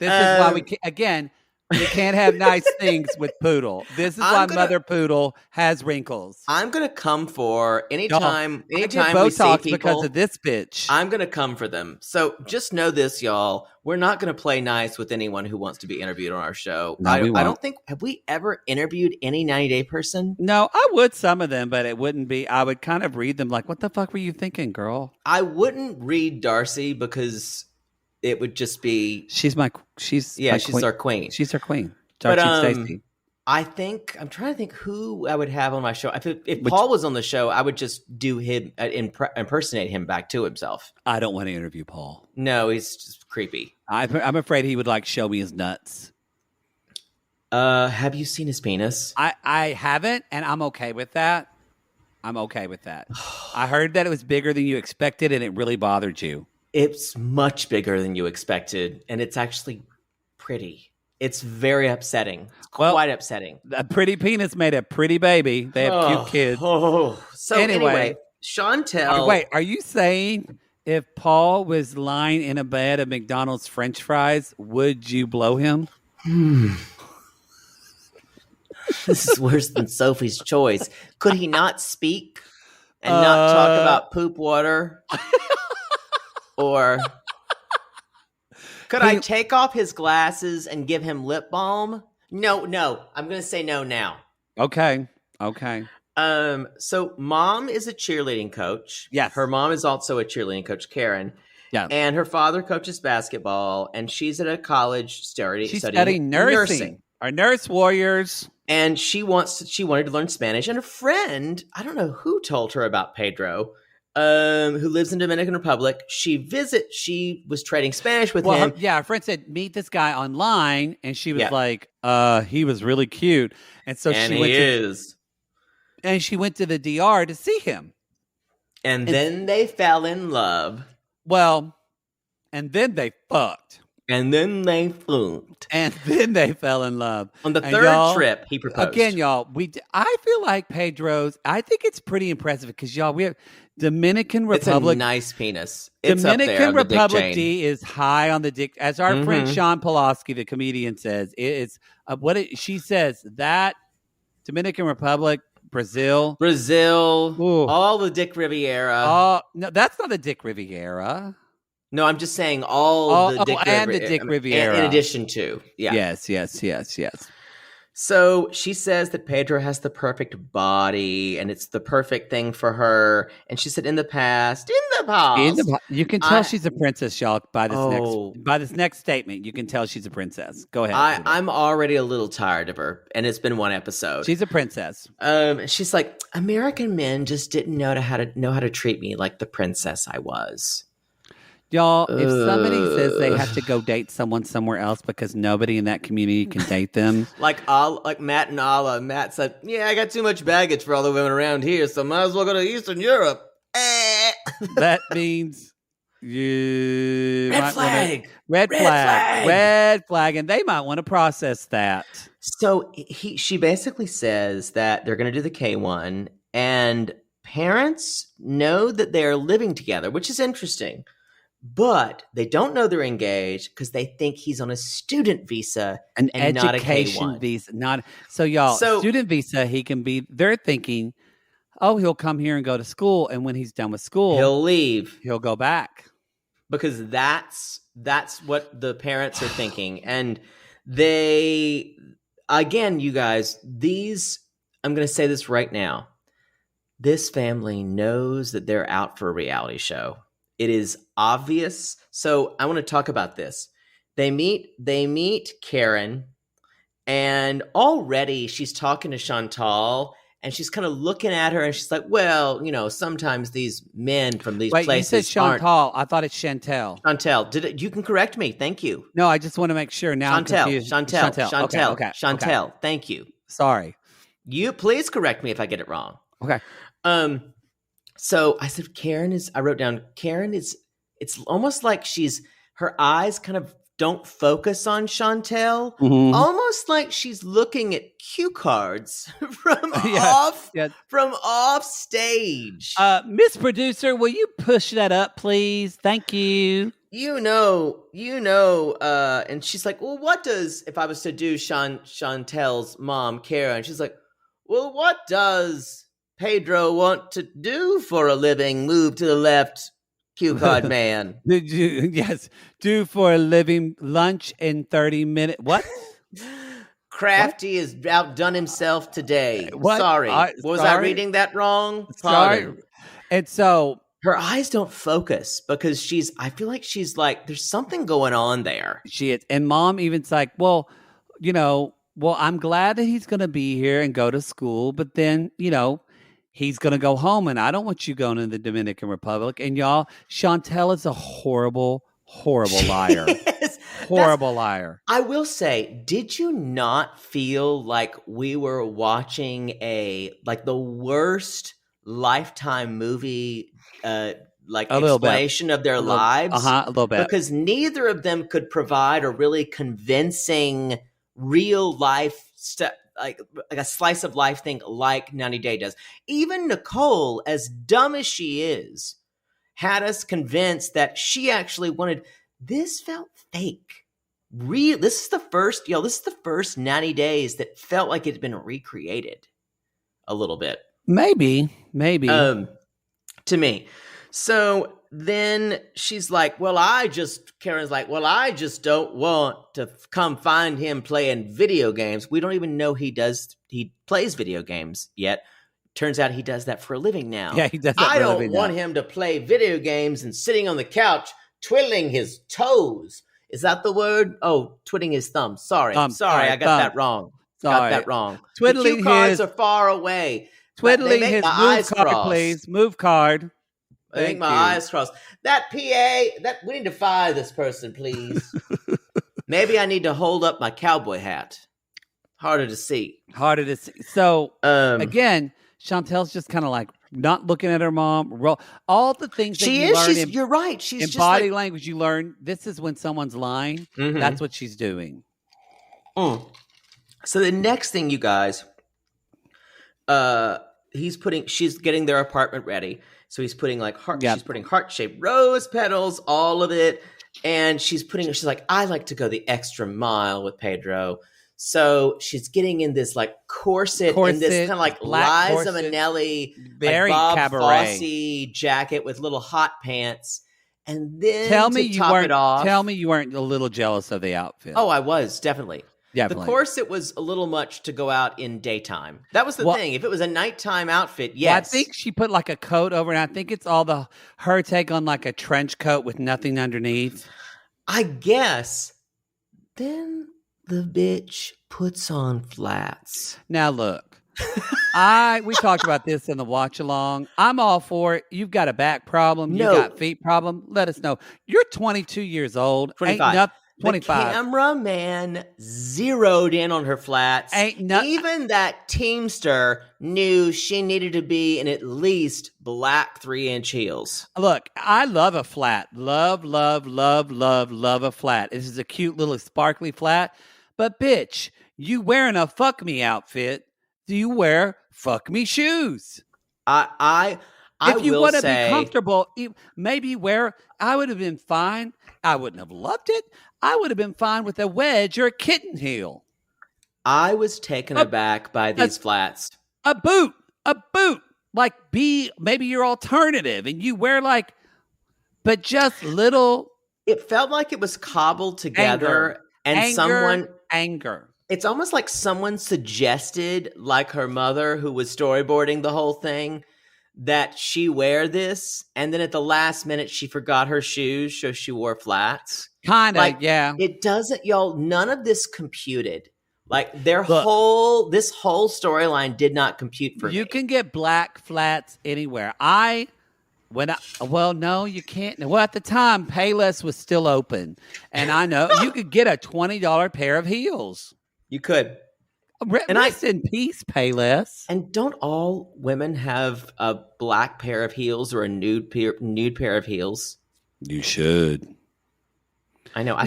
B: is why we can't have nice things with Poodle. This is why Mother Poodle has wrinkles.
C: I'm gonna come for anytime we see
B: Botox
C: people
B: because of this bitch.
C: I'm gonna come for them. So just know this, y'all. We're not gonna play nice with anyone who wants to be interviewed on our show.
B: No, we won't.
C: I don't think have we ever interviewed any 90 Day person?
B: No, I would some of them, but it wouldn't be. I would kind of read them like, "What the fuck were you thinking, girl?"
C: I wouldn't read Darcy because it would just be
B: she's our queen. She's our queen.
C: But I'm trying to think who I would have on my show. If Paul was on the show, I would just do him impersonate him back to himself.
B: I don't want to interview Paul.
C: No, he's just creepy.
B: I'm afraid he would show me his nuts.
C: Have you seen his penis?
B: I haven't, and I'm okay with that. I heard that it was bigger than you expected, and it really bothered you.
C: It's much bigger than you expected, and it's actually pretty. It's very upsetting. It's quite upsetting.
B: A pretty penis made a pretty baby. They have cute kids.
C: So anyway, Chantel.
B: Wait, are you saying if Paul was lying in a bed of McDonald's French fries, would you blow him?
C: This is worse than Sophie's Choice. Could he not speak and not talk about poop water? Or could I take off his glasses and give him lip balm? No. I'm going to say no now.
B: Okay.
C: So mom is a cheerleading coach.
B: Yes.
C: Her mom is also a cheerleading coach, Karen.
B: Yeah.
C: And her father coaches basketball, and she's at a college
B: studying nursing. Our nurse warriors.
C: And she wanted to learn Spanish. And a friend, I don't know who told her about Pedro, who lives in Dominican Republic. She was trading Spanish with him.
B: Her friend said, meet this guy online. And she was like, he was really cute. And so she went to the DR to see him.
C: And then they fell in love.
B: Well, and then they fucked.
C: And then they flunked.
B: And then they fell in love.
C: On the third trip, he proposed.
B: Again, y'all, I feel like Pedro's, I think it's pretty impressive because, y'all, we have Dominican Republic.
C: It's a nice penis. It's
B: Dominican
C: up there
B: Republic D is high on the dick. As our friend Sean Pulaski, the comedian, says, she says that Dominican Republic, Brazil,
C: all the Dick Riviera.
B: No, that's not the Dick Riviera.
C: No, I'm just saying all the Dick
B: Riviera.
C: In addition to,
B: Yes.
C: So she says that Pedro has the perfect body and it's the perfect thing for her. And she said, in the past,
B: You can tell
C: I-
B: she's a princess, y'all, by this
C: Oh.
B: next statement. You can tell she's a princess. Go ahead.
C: I'm already a little tired of her, and it's been one episode.
B: She's a princess.
C: She's like, American men just didn't know how to treat me like the princess I was.
B: Y'all, if somebody says they have to go date someone somewhere else because nobody in that community can date them.
C: like Matt and Ala. Matt said, yeah, I got too much baggage for all the women around here, so might as well go to Eastern Europe.
B: That means you
C: Red flag.
B: Red flag, and they might want to process that.
C: So she basically says that they're going to do the K1, and parents know that they're living together, which is interesting. But they don't know they're engaged because they think he's on a student visa,
B: an
C: and
B: education
C: not a K1
B: visa. So student visa, he can be. They're thinking, oh, he'll come here and go to school, and when he's done with school,
C: he'll leave.
B: He'll go back
C: because that's what the parents are thinking, and they again, you guys. I'm going to say this right now. This family knows that they're out for a reality show. It is obvious. So I want to talk about this. They meet Karen, and already she's talking to Chantel, and she's kind of looking at her, and she's like, well, sometimes these men from these places.
B: You said Chantal. I thought it's Chantel.
C: Chantel. You can correct me. Thank you.
B: No, I just want to make sure. Now I'm confused.
C: Chantel.
B: Okay.
C: Chantel. Thank you.
B: Sorry.
C: You please correct me if I get it wrong.
B: Okay.
C: So I said, I wrote down, it's almost like her eyes kind of don't focus on Chantel, almost like she's looking at cue cards from off stage.
B: Miss Producer, will you push that up, please? Thank you.
C: And she's like, well, if I was to do Chantel's mom, Kara, and she's like, well, what does Pedro want to do for a living? Move to the left, cue card man.
B: Do for a living. Lunch in 30 minutes. What?
C: Crafty has outdone himself today.
B: What?
C: Sorry. Was I reading that wrong?
B: Sorry. And so
C: her eyes don't focus because I feel like she's like, there's something going on there.
B: She is. And mom even's like, well, I'm glad that he's going to be here and go to school, but then, he's going to go home, and I don't want you going to the Dominican Republic. And y'all, Chantel is a horrible, horrible liar. Horrible liar.
C: I will say, did you not feel like we were watching the worst Lifetime movie, explanation of their lives?
B: A little bit.
C: Because neither of them could provide a really convincing real life stuff. Like a slice of life thing like 90 Day does. Even Nicole, as dumb as she is, had us convinced that she actually wanted. This felt fake. This is the first 90 Days that felt like it had been recreated a little bit.
B: Maybe.
C: To me. So then she's like, Karen's like, well, I just don't want to come find him playing video games. We don't even know he plays video games yet. Turns out he does that for a living now.
B: Yeah, he does that
C: I don't want him to play video games and sitting on the couch twiddling his toes. Is that the word? Oh, twiddling his thumbs. Sorry, I got that wrong.
B: Twiddling
C: the cue cards are far away.
B: Twiddling his move card, please. Move card.
C: I think my eyes crossed. That PA, we need to fire this person, please. Maybe I need to hold up my cowboy hat. Harder to see.
B: So, again, Chantel's just kind of like not looking at her mom. All the things that you learn
C: you're right. She's
B: in
C: just
B: body language you learn. This is when someone's lying.
C: Mm-hmm.
B: That's what she's doing.
C: So the next thing, you guys, she's getting their apartment ready. So he's putting she's putting heart-shaped rose petals, all of it. And she's like, I like to go the extra mile with Pedro. So she's getting in this corset in this kind of Liza Minnelli,
B: very
C: Bob
B: cabaret
C: Fosse jacket with little hot pants. And then
B: tell me you weren't a little jealous of the outfit.
C: Oh, I was, definitely.
B: Definitely.
C: The corset was a little much to go out in daytime. That was the thing. If it was a nighttime outfit, yes.
B: Well, I think she put like a coat over, and I think it's all her take on like a trench coat with nothing underneath.
C: I guess. Then the bitch puts on flats.
B: Now look, we talked about this in the watch along. I'm all for it. You've got a back problem.
C: No.
B: You got feet problem. Let us know. You're 22 years old.
C: 25.
B: 25.
C: The cameraman zeroed in on her flats. Even that teamster knew she needed to be in at least black 3-inch heels.
B: Look, I love a flat. Love a flat. This is a cute little sparkly flat. But bitch, you wearing a fuck me outfit. Do you wear fuck me shoes?
C: If
B: you want to be comfortable, maybe I would have been fine. I wouldn't have loved it. I would have been fine with a wedge or a kitten heel.
C: I was taken aback by these flats.
B: A boot. Like maybe your alternative, and you wear but just little.
C: It felt like it was cobbled together,
B: anger.
C: It's almost like someone suggested, like her mother, who was storyboarding the whole thing, that she wear this, and then at the last minute she forgot her shoes, so she wore flats.
B: Kind of, yeah.
C: It doesn't, y'all. None of this computed. Like this whole storyline did not compute for me.
B: You can get black flats anywhere. No, you can't. Well, at the time, Payless was still open, and I know you could get a $20 pair of heels.
C: You could.
B: Rest in peace, Payless.
C: And don't all women have a black pair of heels or a nude pair of heels?
B: You should.
C: I know. I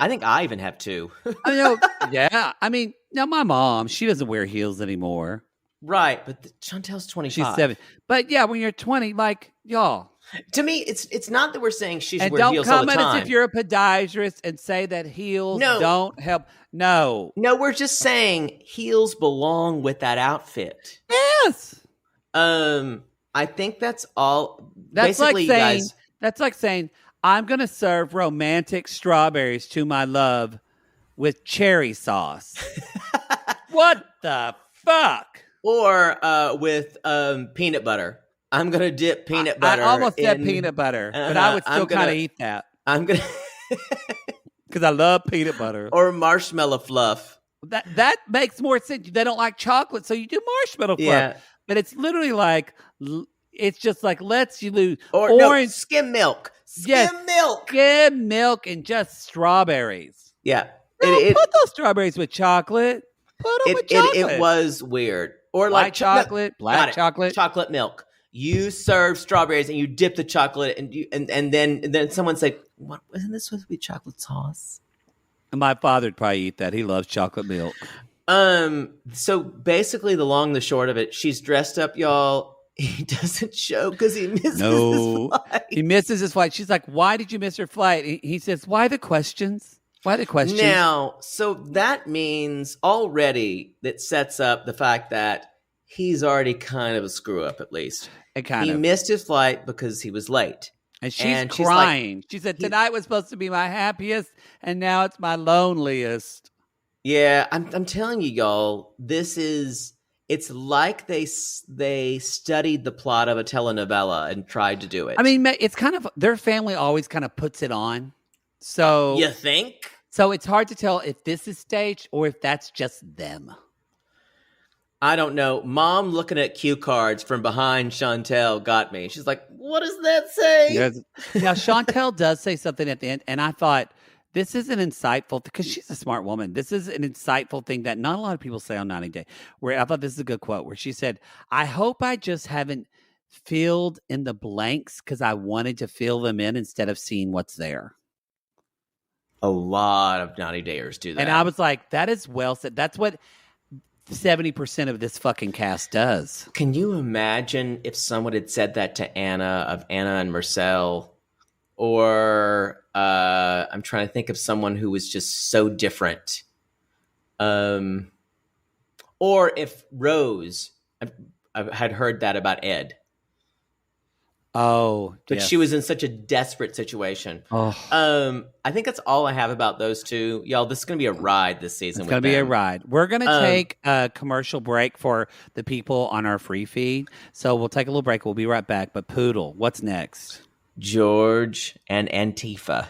C: think I even have two.
B: I know. Yeah. I mean, now my mom, she doesn't wear heels anymore.
C: Right, but Chantel's 25.
B: She's 7. But yeah, when you're 20, y'all.
C: To me, it's not that we're saying she should
B: and
C: wear heels all the time.
B: don't comment as if you're a podiatrist and say that heels don't help. No,
C: we're just saying heels belong with that outfit.
B: Yes.
C: I think that's all.
B: That's
C: basically,
B: like saying.
C: guys,
B: That's like saying I'm going to serve romantic strawberries to my love with cherry sauce. What the fuck?
C: Or with peanut butter. I'm going to dip peanut butter.
B: I almost said peanut butter, but I would still kind of eat that.
C: I'm going to...
B: Because I love peanut butter.
C: Or marshmallow fluff.
B: That makes more sense. They don't like chocolate, so you do marshmallow fluff.
C: Yeah.
B: But it's literally it's just like, lets you lose.
C: Or skim milk.
B: Skim milk and just strawberries.
C: Yeah.
B: Put those strawberries with chocolate. Put them with chocolate.
C: It was weird. Or
B: white chocolate, black chocolate.
C: Chocolate milk. You serve strawberries and you dip the chocolate and then someone said, "What, isn't this supposed to be chocolate sauce?"
B: My father'd probably eat that. He loves chocolate milk.
C: So basically the long, the short of it, she's dressed up, y'all. He doesn't show because he misses his flight.
B: He misses his flight. She's like, "Why did you miss your flight?" He says, "Why the questions? Why the questions?"
C: Now, so that means already that sets up the fact that he's already kind of a screw up, at least. He missed his flight because he was late.
B: And she's crying. She said, "Tonight was supposed to be my happiest, and now it's my loneliest."
C: Yeah, I'm telling you, y'all, it's like they studied the plot of a telenovela and tried to do it.
B: I mean, it's kind of, their family always kind of puts it on. So
C: you think?
B: So it's hard to tell if this is staged or if that's just them.
C: I don't know. Mom looking at cue cards from behind Chantel got me. She's like, "What does that say?"
B: Now, Chantel does say something at the end, and I thought, this is an insightful, because she's a smart woman. This is an insightful thing that not a lot of people say on 90 Day, where I thought this is a good quote, where she said, "I hope I just haven't filled in the blanks because I wanted to fill them in instead of seeing what's there."
C: A lot of 90 Dayers do that.
B: And I was like, that is well said. That's what 70% of this fucking cast does.
C: Can you imagine if someone had said that to Anna and Marcel? Or I'm trying to think of someone who was just so different. Or if Rose, I had heard that about Ed.
B: Oh,
C: but
B: yes.
C: she was in such a desperate situation.
B: Oh.
C: I think that's all I have about those two. Y'all, this is going to be a ride this season.
B: It's going to be a ride. We're going to take a commercial break for the people on our free feed. So we'll take a little break. We'll be right back. But Poodle, what's next?
C: George and Antifa,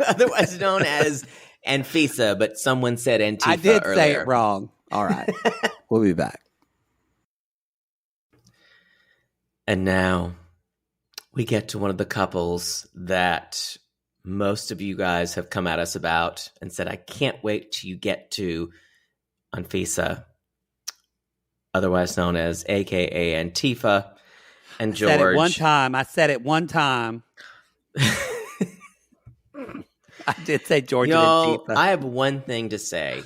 C: otherwise known as Anfisa, but someone said Antifa
B: I did
C: earlier.
B: say it wrong. All right. We'll be back.
C: And now we get to one of the couples that most of you guys have come at us about and said, I can't wait till you get to Anfisa, otherwise known as AKA Antifa, and George.
B: I said it one time. I did say George and Antifa.
C: I have one thing to say.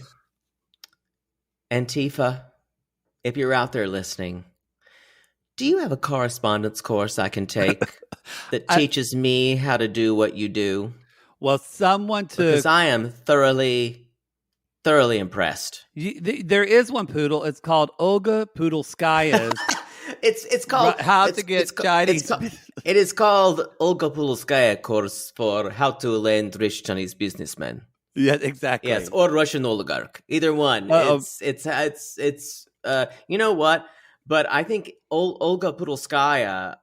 C: Antifa, if you're out there listening, do you have a correspondence course I can take that teaches me how to do what you do?
B: Well, someone took...
C: Because I am thoroughly impressed.
B: There is one, Poodle. It's called Olga Pudlskaya's.
C: It's called...
B: How to get Chinese...
C: It is called Olga Pudlskaya course for how to land rich Chinese businessmen.
B: Yeah, exactly.
C: Yes, or Russian oligarch. Either one. It's you know what? But I think Olga Pudlskaya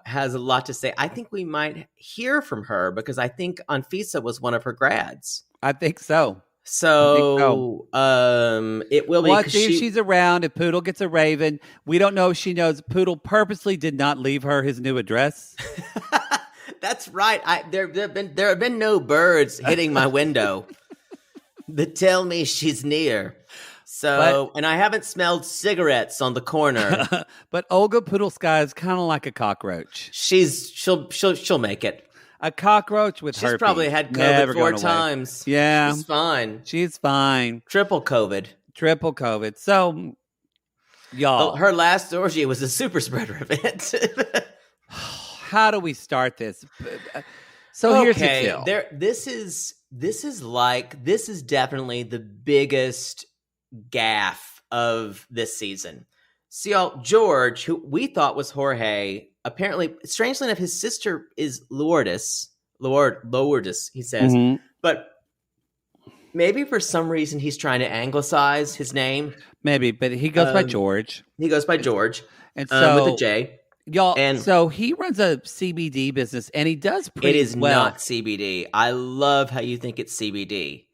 C: has a lot to say. I think we might hear from her because I think Anfisa was one of her grads.
B: I think so.
C: So it will be.
B: Well, she's around. If Poodle gets a raven, we don't know if she knows. Poodle purposely did not leave her his new address.
C: That's right. There have been no birds hitting my window that tell me she's near. So, and I haven't smelled cigarettes on the corner.
B: But Olga Pudlskaya is kind of like a cockroach.
C: She'll make it.
B: A cockroach with herpes.
C: She's probably had COVID 4 times.
B: Yeah.
C: She's fine.
B: She's fine.
C: Triple COVID.
B: So, y'all.
C: Her last orgy was a super spreader event.
B: How do we start this? So here's the deal.
C: This is definitely the biggest gaffe of this season. See, y'all, George, who we thought was Jorge, apparently, strangely enough, his sister is Lourdes, he says. Mm-hmm. But maybe for some reason he's trying to anglicize his name.
B: Maybe, but he goes by George.
C: He goes by George,
B: and so
C: with a J.
B: Y'all, and so he runs a CBD business, and he does pretty well.
C: It is not CBD. I love how you think it's CBD.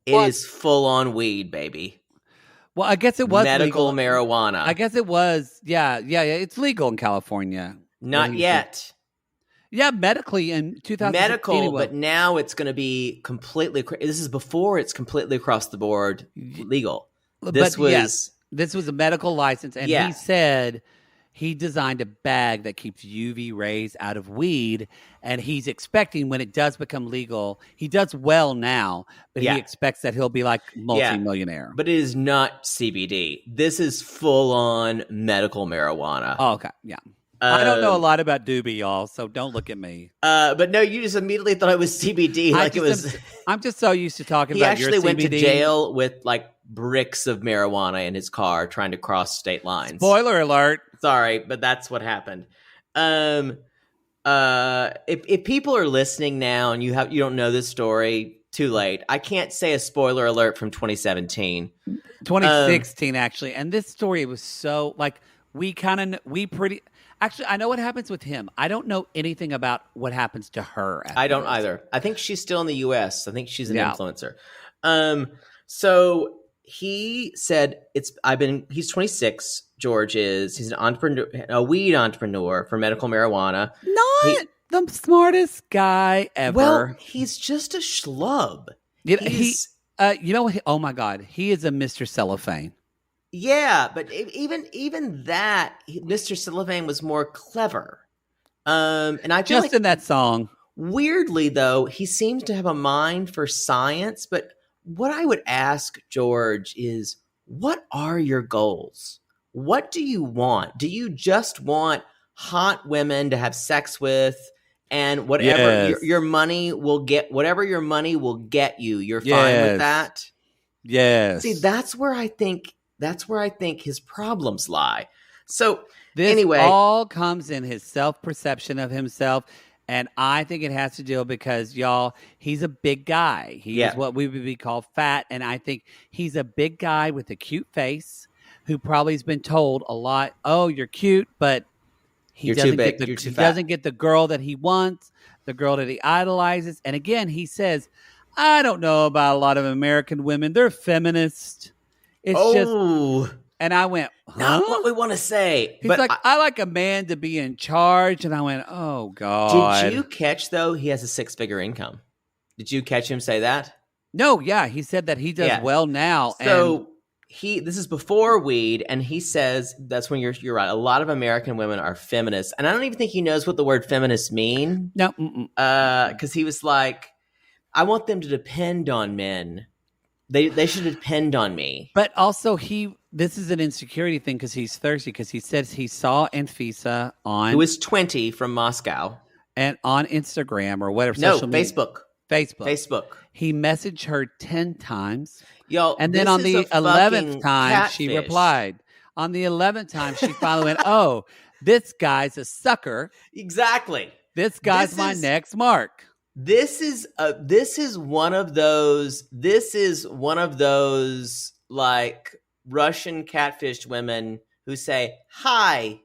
C: It is full-on weed, baby.
B: Well, I guess it was
C: medical
B: legal.
C: Marijuana.
B: I guess it was. Yeah. It's legal in California.
C: Not yet.
B: Yeah, medically in 2016.
C: Medical, but now it's going to be completely. This is before it's completely across the board legal. This was
B: a medical license, and he said he designed a bag that keeps UV rays out of weed, and he's expecting when it does become legal, he does well now, but he expects that he'll be like multi-millionaire.
C: But it is not CBD. This is full-on medical marijuana.
B: Oh, okay, yeah. I don't know a lot about doobie, y'all, so don't look at me.
C: But no, you just immediately thought it was CBD.
B: I'm just so used to talking about your CBD.
C: He actually went to jail with like bricks of marijuana in his car trying to cross state lines.
B: Spoiler alert.
C: Sorry, but that's what happened. If people are listening now and you don't know this story, too late. I can't say a spoiler alert from 2017.
B: 2016, actually. And this story was so like actually, I know what happens with him. I don't know anything about what happens to her.
C: I don't either. I think she's still in the U.S. I think she's an influencer. So he said he's 26. George is. He's an entrepreneur, a weed entrepreneur for medical marijuana.
B: Not the smartest guy ever.
C: Well, he's just a schlub.
B: Oh my God, he is a Mr. Cellophane.
C: Yeah, but even that, Mr. Cellophane was more clever. And I feel
B: in that song.
C: Weirdly, though, he seems to have a mind for science. But what I would ask George is, what are your goals? What do you want? Do you just want hot women to have sex with, and whatever your money will get, whatever your money will get you, you're fine with that?
B: Yes.
C: See, that's where I think his problems lie. So
B: This
C: anyway,
B: all comes in his self-perception of himself. And I think it has to do because, y'all, he's a big guy. He is what we would be called fat. And I think he's a big guy with a cute face who probably has been told a lot, oh, you're cute, but
C: you're too big. You're too fat.
B: Doesn't get the girl that he wants, the girl that he idolizes. And again, he says, I don't know about a lot of American women. They're feminist. It's just... And I went, huh?
C: Not what we want to say.
B: He's like, I like a man to be in charge. And I went, oh, God.
C: Did you catch, though, he has a 6-figure income? Did you catch him say that?
B: No, yeah. He said that he does well now.
C: So this is before weed, and he says that's when you're right. A lot of American women are feminists. And I don't even think he knows what the word feminist mean.
B: No.
C: Because he was like, I want them to depend on men. They should depend on me.
B: But also this is an insecurity thing because he's thirsty because he says he saw Anfisa
C: who is 20 from Moscow.
B: And on Instagram or whatever.
C: No, Facebook.
B: He messaged her 10 times.
C: Y'all,
B: and then on the 11th time, she replied. On the 11th time, she finally went, oh, this guy's a sucker.
C: Exactly.
B: This guy's my next mark.
C: This is one of those like Russian catfished women who say hi,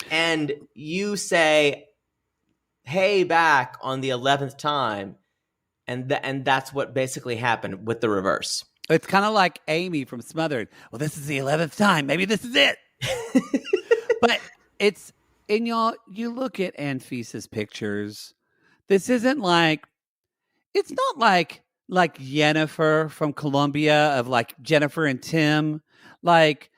C: and you say hey back on the 11th time, and that's what basically happened with the reverse.
B: It's kind of like Amy from Smothered. Well, this is the 11th time. Maybe this is it. But it's. And y'all, you look at Anfisa's pictures. This isn't like, it's not like Jennifer from Colombia of like Jennifer and Tim, like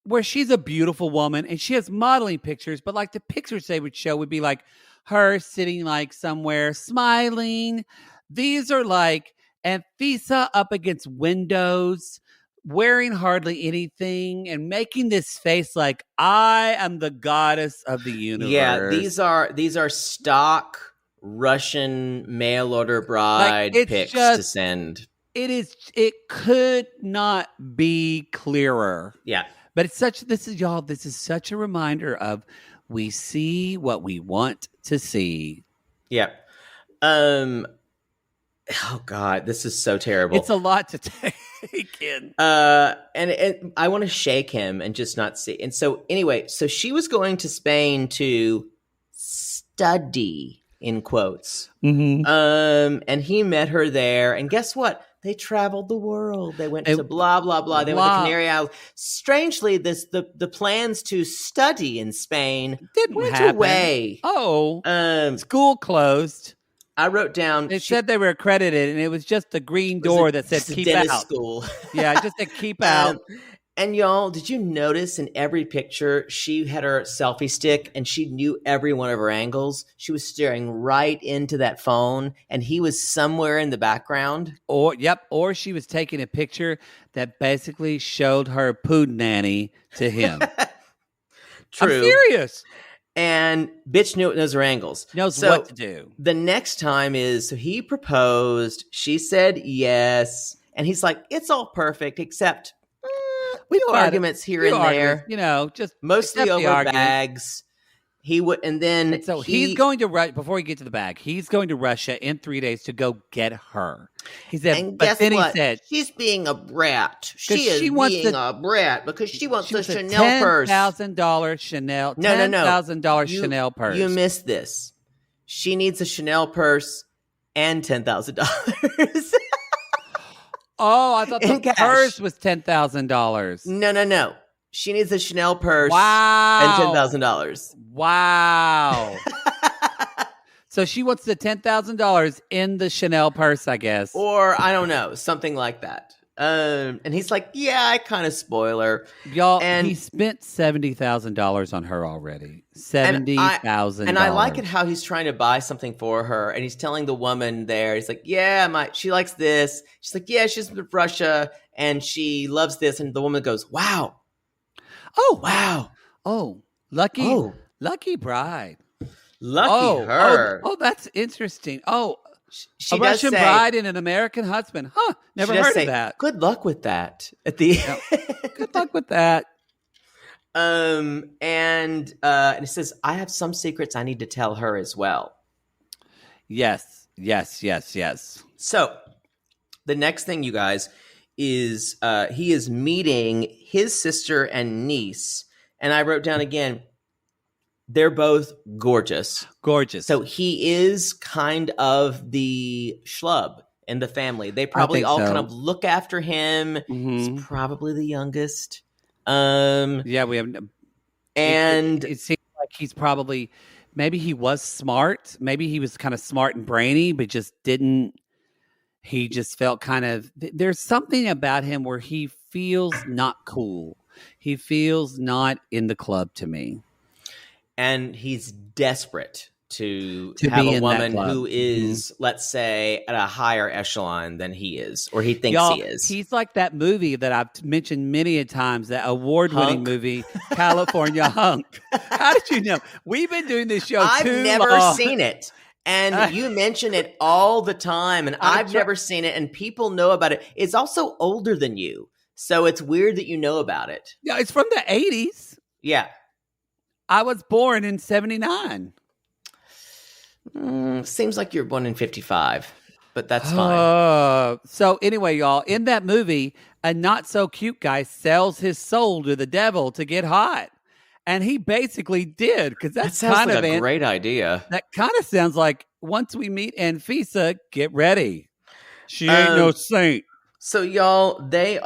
B: where she's a beautiful woman and she has modeling pictures, but like the pictures they would show would be like her sitting like somewhere smiling. These are like Anfisa up against windows, wearing hardly anything and making this face like I am the goddess of the universe.
C: Yeah, these are stock Russian mail order bride pics to send.
B: It could not be clearer.
C: Yeah.
B: But this is such a reminder of we see what we want to see.
C: Yeah. Oh God, this is so terrible.
B: It's a lot to take in.
C: And I want to shake him and just not see. And so anyway, so she was going to Spain to study in quotes.
B: Mm-hmm.
C: And he met her there. And guess what? They traveled the world. They went to blah blah blah. They went to Canary Islands. Strangely, the plans to study in Spain
B: went away. Oh, school closed.
C: I wrote down.
B: They said they were accredited, and it was just the green door that said "keep out."
C: School.
B: Yeah, just said "keep out."
C: And y'all, did you notice in every picture she had her selfie stick, and she knew every one of her angles? She was staring right into that phone, and he was somewhere in the background.
B: Or she was taking a picture that basically showed her poo nanny to him.
C: True.
B: I'm serious.
C: And bitch knows her angles.
B: Knows what to do.
C: The next time so he proposed. She said yes. And he's like, it's all perfect, except we have arguments here and there.
B: You know, just
C: mostly over bags. He would, and then
B: he's going to before we get to the bag. He's going to Russia in 3 days to go get her. He said,
C: and
B: but then
C: what?
B: He said
C: she's being a brat. She is being a brat because she wants a Chanel purse.
B: $10,000 Chanel.
C: No.
B: $10,000 Chanel purse.
C: You missed this. She needs a Chanel purse and $10,000.
B: Oh, I thought the purse was $10,000.
C: No. She needs a Chanel purse
B: and
C: $10,000.
B: Wow. So she wants the $10,000 in the Chanel purse, I guess.
C: Or, I don't know, something like that. And he's like, yeah, I kind of spoil her.
B: Y'all, he spent $70,000 on her already. $70,000.
C: And I like it how he's trying to buy something for her. And he's telling the woman there, he's like, yeah, she likes this. She's like, yeah, she's from Russia. And she loves this. And the woman goes, wow.
B: Oh, wow. Oh, lucky bride.
C: Lucky her.
B: Oh, that's interesting. Oh,
C: She
B: a
C: does
B: Russian
C: say,
B: bride and an American husband. Huh? Never
C: she does
B: heard
C: say,
B: of that.
C: Good luck with that. At the
B: Good luck with that.
C: and it says, I have some secrets I need to tell her as well.
B: Yes.
C: So the next thing, you guys, is he is meeting his sister and niece. And I wrote down again, they're both gorgeous.
B: Gorgeous.
C: So he is kind of the schlub in the family. They probably all kind of look after him. He's probably the youngest.
B: Yeah, we have.
C: And
B: it seems like he's probably, maybe he was smart. Maybe he was kind of smart and brainy, but just didn't. He just felt kind of, there's something about him where he feels not cool. He feels not in the club to me.
C: And he's desperate to have a woman who is, let's say, at a higher echelon than he is, or he thinks he is.
B: He's like that movie that I've mentioned many a times, that award-winning movie, California Hunk. How did you know? We've been doing this show
C: I've
B: too
C: never
B: long.
C: seen it. And you mention it all the time, and I've never seen it, and people know about it. It's also older than you, so it's weird that you know about it.
B: Yeah, it's from the 80s.
C: Yeah.
B: I was born in 79.
C: Seems like you're born in 55, but that's fine.
B: So anyway, y'all, in that movie, a not-so-cute guy sells his soul to the devil to get hot. And he basically did, because that
C: sounds
B: kind
C: like
B: of
C: a great idea.
B: That kind of sounds like, once we meet Anfisa, get ready. She ain't no saint.
C: So y'all, they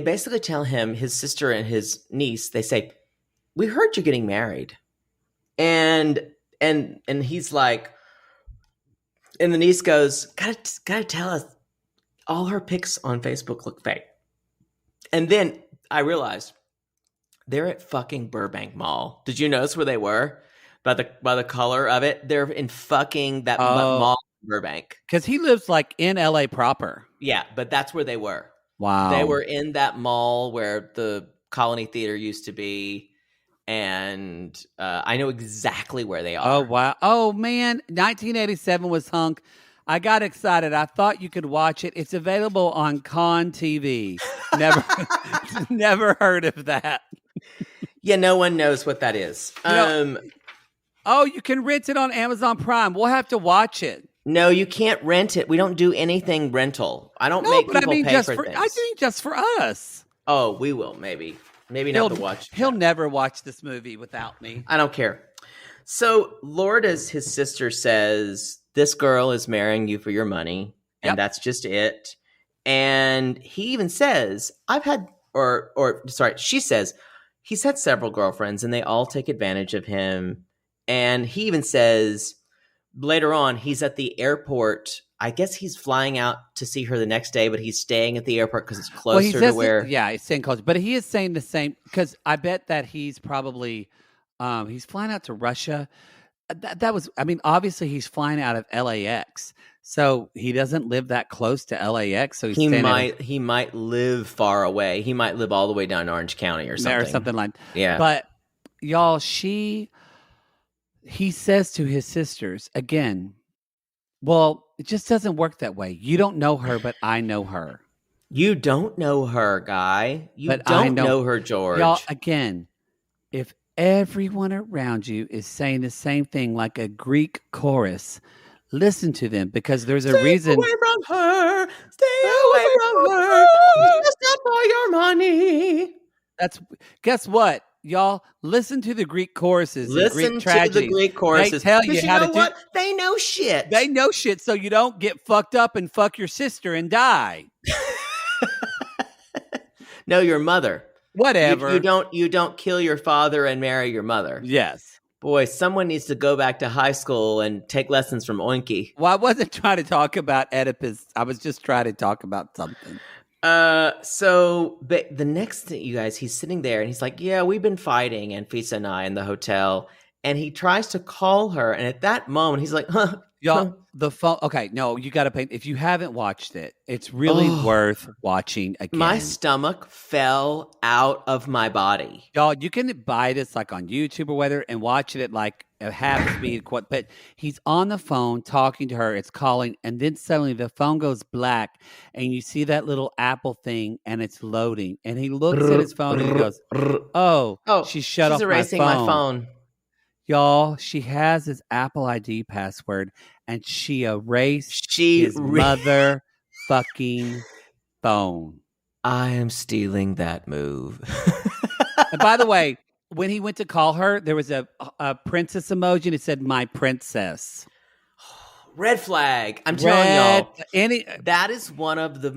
C: basically tell him, his sister and his niece, they say, we heard you're getting married. And he's like, and the niece goes, gotta tell us, all her pics on Facebook look fake. And then I realized, they're at fucking Burbank Mall. Did you notice where they were? By the color of it, they're in fucking that mall in Burbank.
B: Because he lives like in LA proper.
C: Yeah, but that's where they were.
B: Wow.
C: They were in that mall where the Colony Theater used to be, and I know exactly where they are.
B: Oh, wow. Oh, man. 1987 was Hunk. I got excited. I thought you could watch it. It's available on Con TV. Never heard of that.
C: Yeah, no one knows what that is.
B: You can rent it on Amazon Prime. We'll have to watch it.
C: No, you can't rent it. We don't do anything rental. I don't make people pay for things.
B: I mean, just for us.
C: Oh, we will, maybe. Maybe not to watch.
B: He'll never watch this movie without me.
C: I don't care. So Lourdes, his sister, says, this girl is marrying you for your money, and that's just it. And he even says, she says, he's had several girlfriends, and they all take advantage of him. And he even says, later on, he's at the airport. I guess he's flying out to see her the next day, but he's staying at the airport because it's closer to where...
B: Yeah, he's staying close. But he is saying the same, because I bet that he's probably... he's flying out to Russia. That was... I mean, obviously, he's flying out of LAX. So he doesn't live that close to LAX. So he
C: might live far away. He might live all the way down in Orange County or something.
B: Or something like that.
C: Yeah.
B: But, y'all, he says to his sisters, again, well, it just doesn't work that way. You don't know her, but I know her.
C: You don't know her, Guy. You don't know her, George.
B: Y'all, again, if everyone around you is saying the same thing like a Greek chorus, listen to them, because there's a reason.
C: Stay away from her. Stay away from her. Just not for your money.
B: Guess what? Y'all, listen to the Greek choruses.
C: Listen to the Greek choruses.
B: They tell you how to do what?
C: They know shit.
B: They know shit, so you don't get fucked up and fuck your sister and die.
C: No, your mother.
B: Whatever.
C: You don't kill your father and marry your mother.
B: Yes.
C: Boy, someone needs to go back to high school and take lessons from Oinky.
B: Well, I wasn't trying to talk about Oedipus. I was just trying to talk about something.
C: But the next thing, you guys, he's sitting there and he's like, yeah, we've been fighting, Anfisa and I, in the hotel. And he tries to call her. And at that moment, he's like, huh.
B: Y'all, the phone. Okay, no, you got to pay. If you haven't watched it, it's really worth watching again.
C: My stomach fell out of my body.
B: Y'all, you can buy this like on YouTube or whatever and watch it at like at half speed, but he's on the phone talking to her. It's calling, and then suddenly the phone goes black, and you see that little Apple thing, and it's loading. And he looks at his phone and he goes, "Oh, she shut
C: she's
B: off
C: erasing
B: my
C: my phone.
B: Y'all, she has his Apple ID password, and she erased his motherfucking phone.
C: I am stealing that move.
B: And by the way, when he went to call her, there was a princess emoji, and it said "My princess."
C: Red flag. I'm telling y'all. That is one of the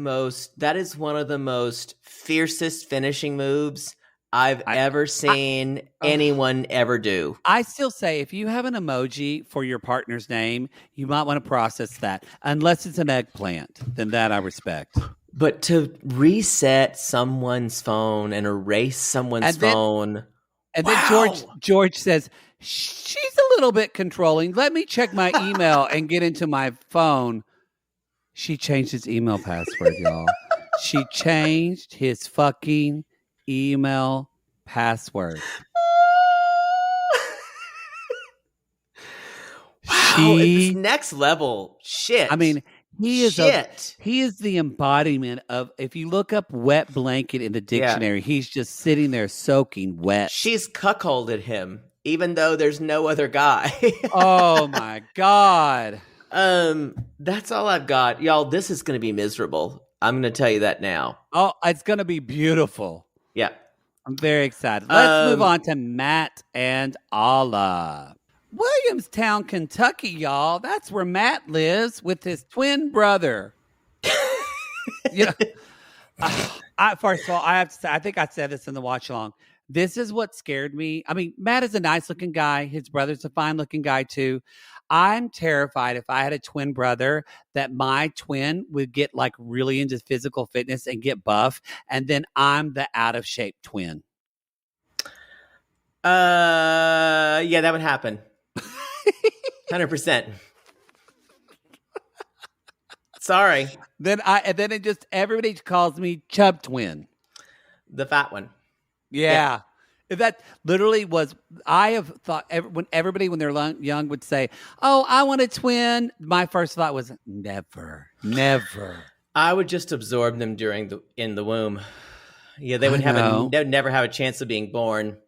C: most fiercest finishing moves I've ever seen anyone ever do.
B: I still say if you have an emoji for your partner's name, you might want to process that. Unless it's an eggplant, then that I respect.
C: But to reset someone's phone and erase someone's phone.
B: And then George says, she's a little bit controlling. Let me check my email and get into my phone. She changed his email password, y'all. She changed his fucking email password.
C: Wow, it's next level shit.
B: I mean, he is the embodiment of, if you look up wet blanket in the dictionary, he's just sitting there soaking wet.
C: She's cuckolded him, even though there's no other guy.
B: Oh my God.
C: That's all I've got. Y'all, this is going to be miserable. I'm going to tell you that now.
B: Oh, it's going to be beautiful.
C: Yeah.
B: I'm very excited. Let's move on to Matt and Alla. Williamstown, Kentucky, y'all. That's where Matt lives with his twin brother. First of all, I have to say, I think I said this in the watch along. This is what scared me. I mean, Matt is a nice looking guy. His brother's a fine looking guy too. I'm terrified if I had a twin brother that my twin would get like really into physical fitness and get buff, and then I'm the out of shape twin.
C: Yeah, that would happen. 100%. Sorry.
B: Then it just everybody calls me Chub Twin,
C: the fat one.
B: Yeah. That literally was. I have thought when they're young would say, "Oh, I want a twin." My first thought was never.
C: I would just absorb them in the womb. Yeah, they would they would never have a chance of being born.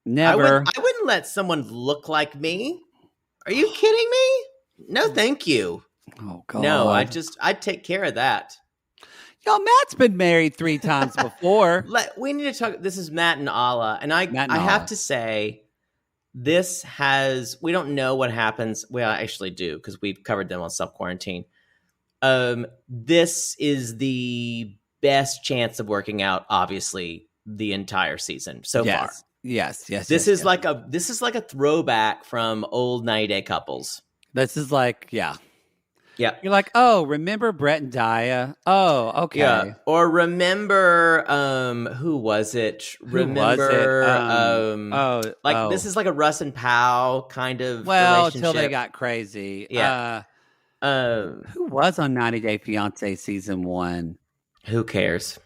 B: Never.
C: I wouldn't let someone look like me. Are you kidding me? No, thank you.
B: Oh God.
C: No, I'd take care of that.
B: Y'all, Matt's been married 3 times before.
C: We need to talk. This is Matt and Alla, and I have to say, we don't know what happens. Well, I actually do, because we've covered them on self-quarantine. This is the best chance of working out, obviously, the entire season so far.
B: Yes.
C: This is like a throwback from old 90-day couples.
B: This is like, yeah. You're like, oh, remember Brett and Daya? Oh, okay.
C: Yeah. Or remember, who was it? This is like a Russ and Pow kind of relationship.
B: Until they got crazy.
C: Yeah.
B: Who was on 90 Day Fiancé season 1?
C: Who cares?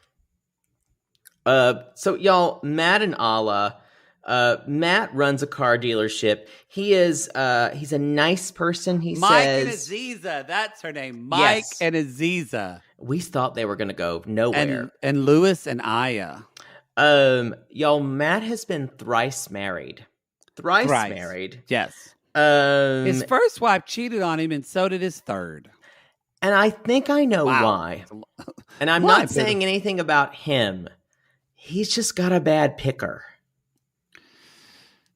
C: So y'all, Matt and Alla. Matt runs a car dealership. He's a nice person. He
B: Mike
C: says,
B: and Aziza, that's her name. Mike and Aziza.
C: We thought they were going to go nowhere.
B: And Lewis and Aya.
C: Y'all, Matt has been thrice married. Thrice married.
B: Yes. His first wife cheated on him, and so did his third.
C: And I think I know why. And I'm not saying anything about him. He's just got a bad picker.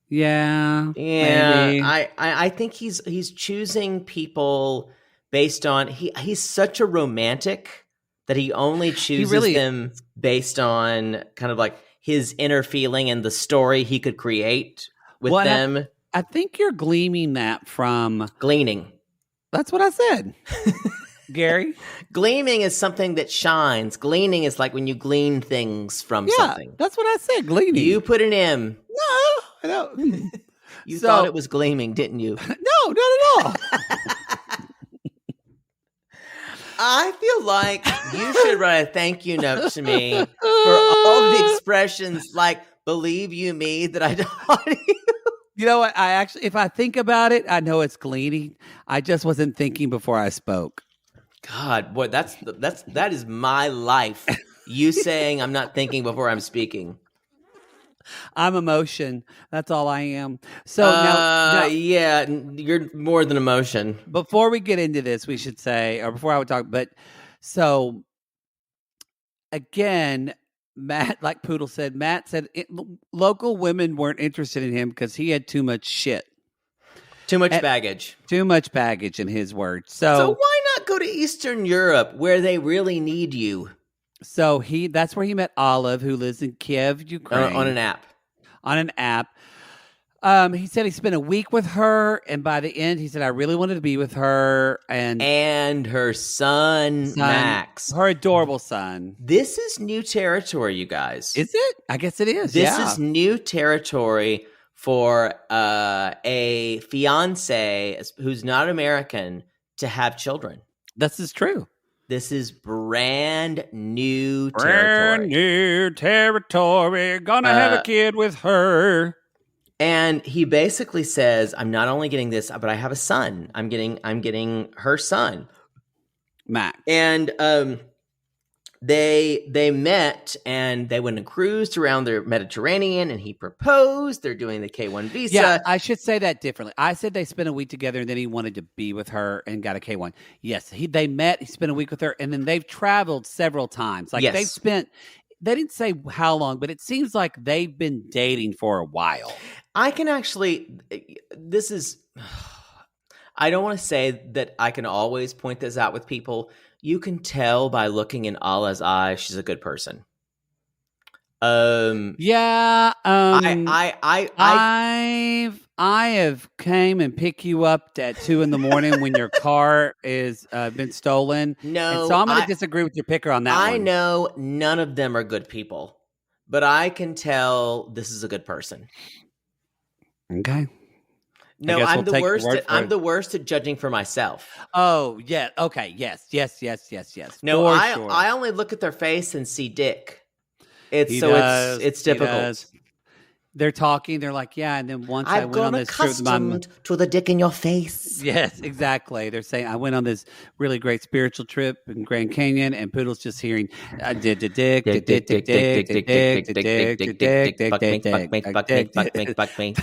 B: Yeah.
C: Maybe. I think he's choosing people based on he's such a romantic that he only chooses them based on kind of like his inner feeling and the story he could create with them.
B: I think you're gleaning that from
C: gleaning.
B: That's what I said. Gary?
C: Gleaming is something that shines. Gleaning is like when you glean things from something.
B: That's what I said, gleaning.
C: You put an M.
B: No.
C: You thought it was gleaming, didn't you?
B: No, not at all.
C: I feel like you should write a thank you note to me for all the expressions like, believe you me, that I taught you.
B: You know what? I actually, if I think about it, I know it's gleaning. I just wasn't thinking before I spoke.
C: God, boy, that is my life. You saying I'm not thinking before I'm speaking.
B: I'm emotion. That's all I am. So now,
C: yeah, you're more than emotion.
B: before we get into this, we should say, or before I would talk, but so again, Matt, like Poodle said, Matt said local women weren't interested in him because he had too much shit.
C: Too much baggage.
B: Too much baggage in his words.
C: So why not go to Eastern Europe where they really need you?
B: So that's where he met Olive, who lives in Kiev, Ukraine.
C: On an app.
B: On an app. He said he spent a week with her, and by the end, he said, I really wanted to be with her.
C: And her son, Max.
B: Her adorable son.
C: This is new territory, you guys.
B: Is it? I guess it is.
C: This is new territory for a fiance who's not American to have children.
B: This is true.
C: This is brand new territory.
B: Brand new territory. Gonna have a kid with her.
C: And he basically says, I'm not only getting this, but I have a son. I'm getting her son.
B: Max.
C: And they met and they went and cruised around the Mediterranean and he proposed. They're doing the K1 visa.
B: Yeah, I should say that differently. I said they spent a week together and then he wanted to be with her and got a K1. Yes, they met, he spent a week with her, and then they've traveled several times. Like they didn't say how long, but it seems like they've been dating for a while.
C: I can actually, I don't want to say that I can always point this out with people. You can tell by looking in Allah's eyes, she's a good person.
B: I have came and pick you up at 2 a.m. when your car is been stolen.
C: No,
B: and so I'm going to disagree with your picker on that.
C: I know none of them are good people, but I can tell this is a good person.
B: Okay.
C: No, I'm the worst. I'm the worst at judging for myself.
B: Oh, yeah. Okay. Yes.
C: No, I only look at their face and see dick. It's difficult.
B: They're talking. They're like, yeah. And then once I went on this trip,
C: accustomed to the dick in your face.
B: Yes, exactly. They're saying I went on this really great spiritual trip in Grand Canyon, and Poodle's just hearing, I did the dick,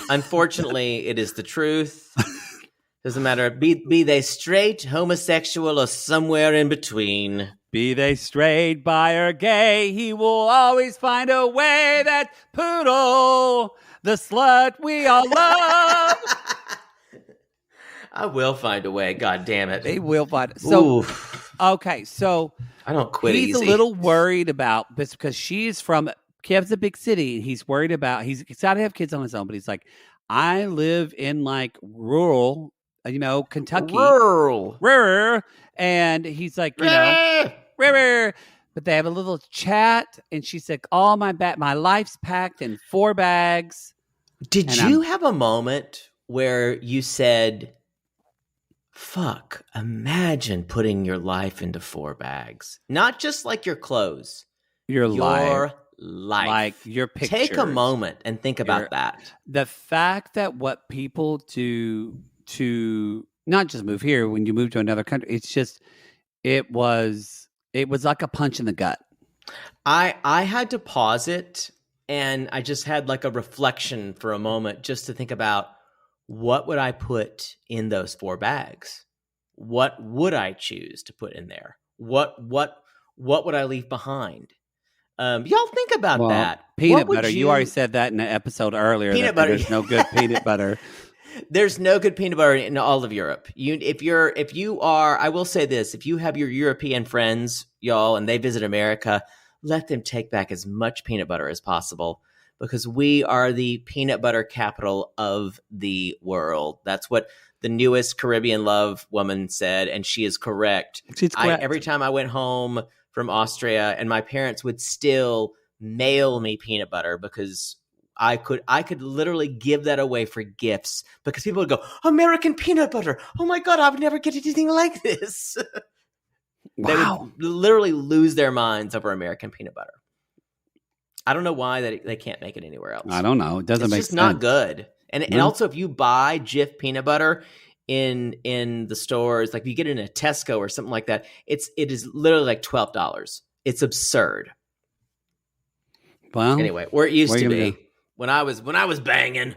C: Unfortunately, it is the truth. Doesn't matter. Be they straight, homosexual, or somewhere in between.
B: Be they straight, bi, or gay, he will always find a way. That Poodle, the slut we all love.
C: I will find a way. God damn it.
B: They will find it. So, okay, so
C: I don't quit
B: he's
C: easy.
B: a little worried about this because she's from Kiev's a big city. And he's worried about, he's got to have kids on his own, but he's like, I live in like rural, Kentucky.
C: Rural.
B: And he's like, but they have a little chat, and she said, "All my life's packed in 4 bags."
C: Did you have a moment where you said, "Fuck, imagine putting your life into 4 bags, not just like your clothes,
B: your life,
C: like
B: your pictures."
C: Take a moment and think about that.
B: The fact that what people do to not just move here, when you move to another country, it's just it was like a punch in the gut.
C: I had to pause it, and I just had like a reflection for a moment just to think about, what would I put in those 4 bags? What would I choose to put in there? What would I leave behind? Y'all think about that.
B: Peanut butter. You already said that in an episode earlier.
C: Peanut butter.
B: There's no good peanut butter.
C: There's no good peanut butter in all of Europe. If you are, I will say this: if you have your European friends, y'all, and they visit America, let them take back as much peanut butter as possible, because we are the peanut butter capital of the world. That's what the newest Caribbean Love woman said, and she is correct.
B: She's correct.
C: Every time I went home from Austria, and my parents would still mail me peanut butter, because I could literally give that away for gifts, because people would go, American peanut butter. Oh my God, I've never get anything like this.
B: Wow.
C: They would literally lose their minds over American peanut butter. I don't know why they can't make it anywhere else.
B: I don't know. It doesn't make sense.
C: It's just not good. And also, if you buy Jif peanut butter in the stores, like you get it in a Tesco or something like that, it is literally like $12. It's absurd.
B: Well,
C: anyway, where it used to be
B: do?
C: when I was banging.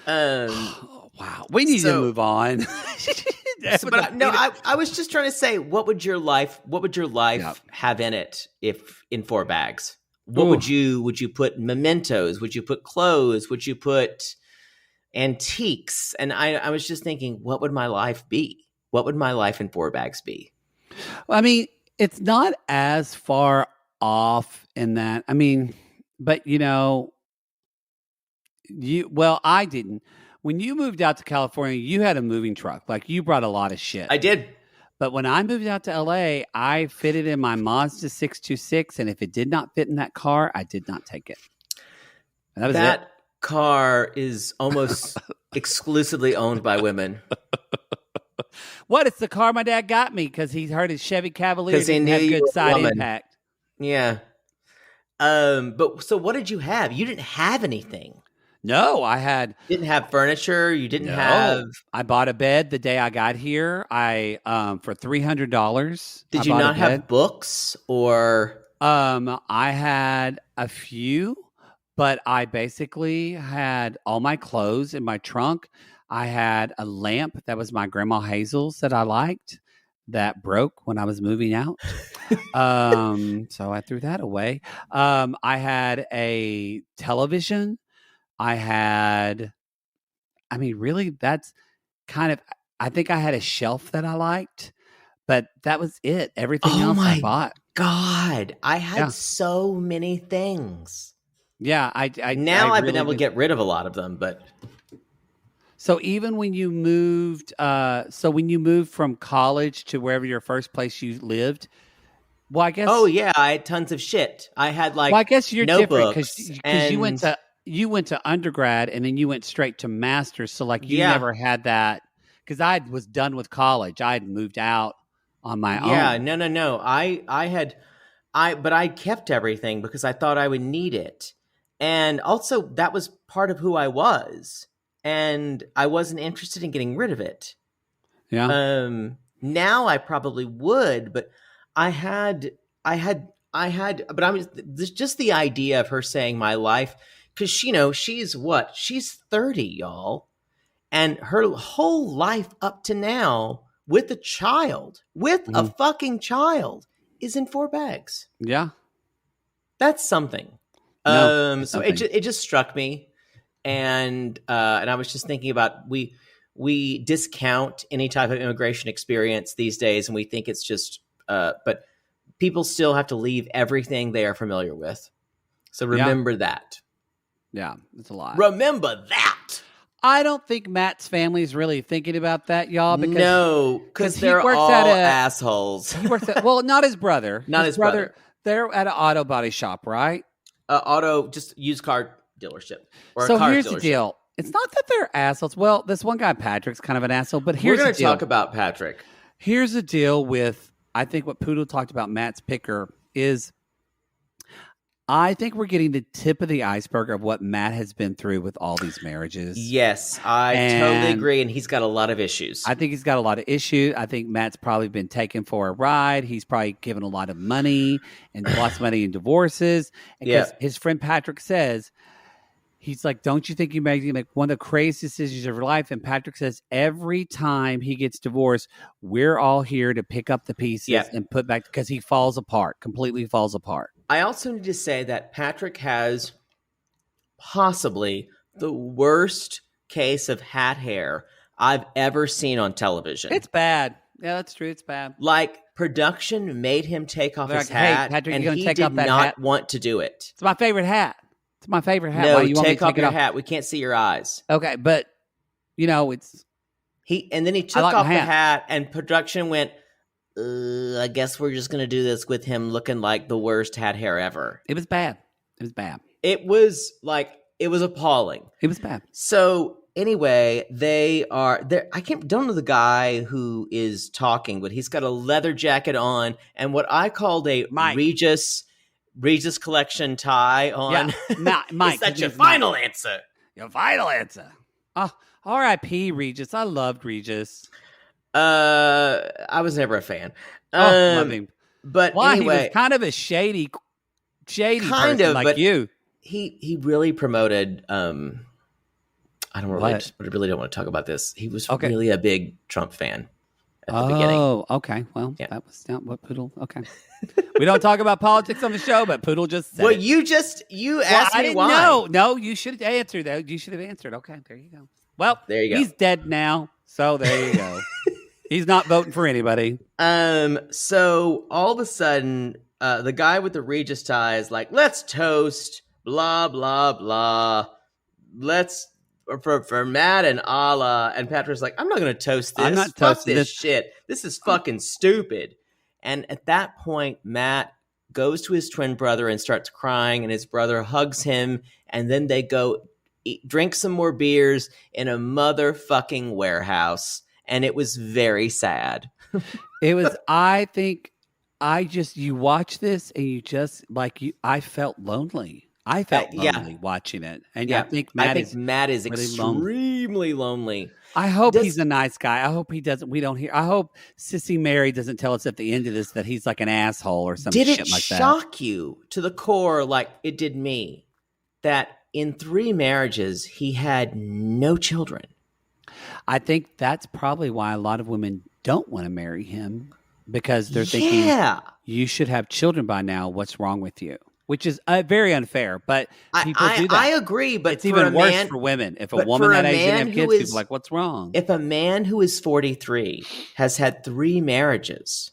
B: Wow, we need to move on.
C: I was just trying to say, what would your life have in it if in 4 bags? What would you put? Mementos? Would you put clothes? Would you put antiques? And I was just thinking, what would my life be? What would my life in 4 bags be?
B: Well, I mean, it's not as far off in that. I mean, but I didn't. When you moved out to California, you had a moving truck. Like, you brought a lot of shit.
C: I did.
B: But when I moved out to LA, I fitted in my Mazda 626, and if it did not fit in that car, I did not take it. And that was it.
C: Car is almost exclusively owned by women.
B: What? It's the car my dad got me because he heard his Chevy Cavalier didn't have good side impact.
C: Yeah. But so what did you have? You didn't have anything.
B: No,
C: didn't have furniture. You didn't have.
B: I bought a bed the day I got here. For $300.
C: Did you not have books or?
B: I had a few, but I basically had all my clothes in my trunk. I had a lamp that was my Grandma Hazel's that I liked that broke when I was moving out. So I threw that away. I had a television. Really, that's kind of, I think I had a shelf that I liked, but that was it. Everything else I bought.
C: God, I had so many things.
B: Yeah.
C: I've been able to get rid of a lot of them, but.
B: So even when you moved, from college to wherever your first place you lived, well, I guess.
C: Oh yeah, I had tons of shit. I had like.
B: Well, I guess you're different
C: because
B: you went to undergrad and then you went straight to master's. So like you never had that, because I was done with college. I had moved out on my own.
C: Yeah, no. But I kept everything because I thought I would need it. And also that was part of who I was. And I wasn't interested in getting rid of it.
B: Yeah.
C: Now I probably would, but but I was just the idea of her saying my life, because she's 30, y'all, and her whole life up to now with a fucking child is in 4 bags.
B: Yeah,
C: that's something.
B: No,
C: so it just struck me, and I was just thinking about we discount any type of immigration experience these days, and we think it's just but people still have to leave everything they are familiar with. So remember that.
B: Yeah, it's a lot.
C: Remember that.
B: I don't think Matt's family is really thinking about that, y'all.
C: Because they're all assholes.
B: He works at, not his brother. Not his brother. They're at an auto body shop, right?
C: Just used car dealership.
B: So here's the deal. It's not that they're assholes. Well, this one guy, Patrick's kind of an asshole, but here's the deal.
C: We're going to talk about Patrick.
B: Here's the deal with, I think what Poodle talked about Matt's picker is, I think we're getting the tip of the iceberg of what Matt has been through with all these marriages.
C: Yes, I totally agree. And he's got a lot of issues.
B: I think he's got a lot of issues. I think Matt's probably been taken for a ride. He's probably given a lot of money and lost money in divorces. Because his friend Patrick says, he's like, don't you think you made like one of the craziest decisions of your life? And Patrick says every time he gets divorced, we're all here to pick up the pieces and put back, because he completely falls apart.
C: I also need to say that Patrick has possibly the worst case of hat hair I've ever seen on television.
B: It's bad. Yeah, that's true. It's bad.
C: Like, production made him take off his hat,
B: Patrick,
C: and he did not want to do it.
B: It's my favorite hat. It's my favorite hat.
C: No, take off your hat. We can't see your eyes.
B: Okay, but it's
C: and then he took off the hat, and production went, I guess we're just gonna do this with him looking like the worst hat hair ever.
B: It was bad. It was
C: appalling.
B: It was bad.
C: So anyway, they are there. Don't know the guy who is talking, but he's got a leather jacket on and what I called a Regis collection tie on.
B: Yeah, Mike.
C: Is that your final answer?
B: Your final answer. Oh, R.I.P. Regis. I loved Regis.
C: I was never a fan.
B: Love him.
C: But
B: Why?
C: anyway,
B: He was kind of a shady
C: kind
B: person
C: of,
B: like
C: but
B: you.
C: He really promoted. I really don't want to talk about this. He was really a big Trump fan at the beginning.
B: Oh, okay. Well, that was not what Poodle. Okay. We don't talk about politics on the show, but Poodle just said
C: well,
B: it.
C: you asked me why.
B: No, you should answer that. You should have answered. Okay, there you go. Well,
C: there you go.
B: He's dead now, so there you go. He's not voting for anybody.
C: So all of a sudden, the guy with the Regis tie is like, "Let's toast, blah blah blah. Let's for Matt and Allah." And Patrick's like, "I'm not going to toast this.
B: I'm not
C: Fuck
B: toasting
C: this shit. This is fucking stupid." And at that point, Matt goes to his twin brother and starts crying, and his brother hugs him, and then they go drink some more beers in a motherfucking warehouse. And it was very sad.
B: It was, I think, you watch this and you just, I felt lonely. I felt lonely watching it. And I think Matt is really
C: extremely lonely.
B: I hope he's a nice guy. I hope he doesn't, I hope Sissy Mary doesn't tell us at the end of this that he's like an asshole or some shit like that.
C: Did it shock you to the core like it did me that in 3 marriages he had no children?
B: I think that's probably why a lot of women don't want to marry him, because they're thinking, you should have children by now. What's wrong with you? Which is very unfair, but people do that.
C: I agree, but
B: it's even worse for women. If a woman that age didn't have kids, people are like, what's wrong?
C: If a man who is 43 has had 3 marriages.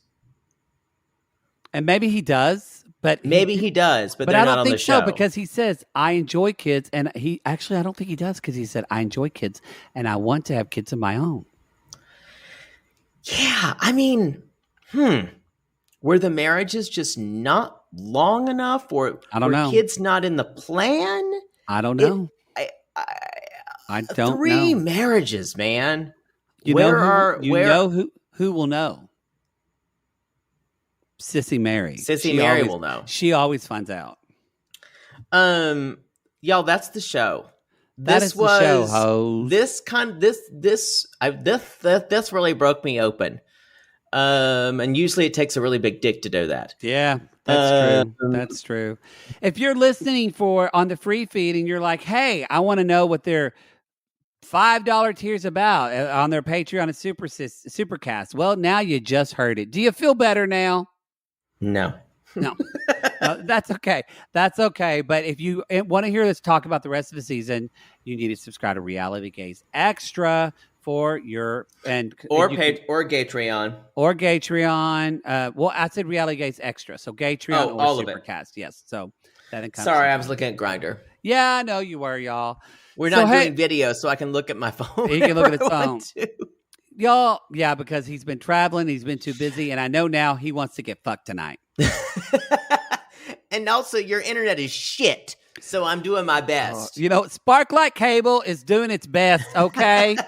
B: And maybe he does, but
C: he does, but they're
B: I
C: not
B: don't
C: on
B: think
C: the show.
B: so, because he says, I enjoy kids. And I don't think he does, because he said, I enjoy kids and I want to have kids of my own.
C: Yeah. I mean, were the marriages just not long enough, or
B: I don't know.
C: Kids not in the plan?
B: I don't know. I don't know.
C: 3 marriages, man.
B: Who will know? Sissy Mary.
C: Mary will know.
B: She always finds out.
C: Y'all, that's the show.
B: This show, hoes.
C: This really broke me open. And usually it takes a really big dick to do that.
B: Yeah, that's true. That's true. If you're listening on the free feed and you're like, hey, I want to know what their $5 tier's about on their Patreon and Supercast. Well, now you just heard it. Do you feel better now?
C: No.
B: That's okay. That's okay. But if you want to hear us talk about the rest of the season, you need to subscribe to Reality Gaze Extra for your
C: or Gatreon
B: or Gatreon. Well, I said Reality Gaze Extra, so Gatreon or
C: all
B: Supercast. Of it. Yes. So that.
C: Sorry, I was looking at Grindr.
B: Yeah, I know you were, y'all.
C: We're not doing video, so I can look at my phone.
B: He can look at his phone. Y'all, yeah, because he's been traveling, he's been too busy, and I know now he wants to get fucked tonight.
C: And also, your internet is shit, so I'm doing my best.
B: Sparklight Cable is doing its best, okay?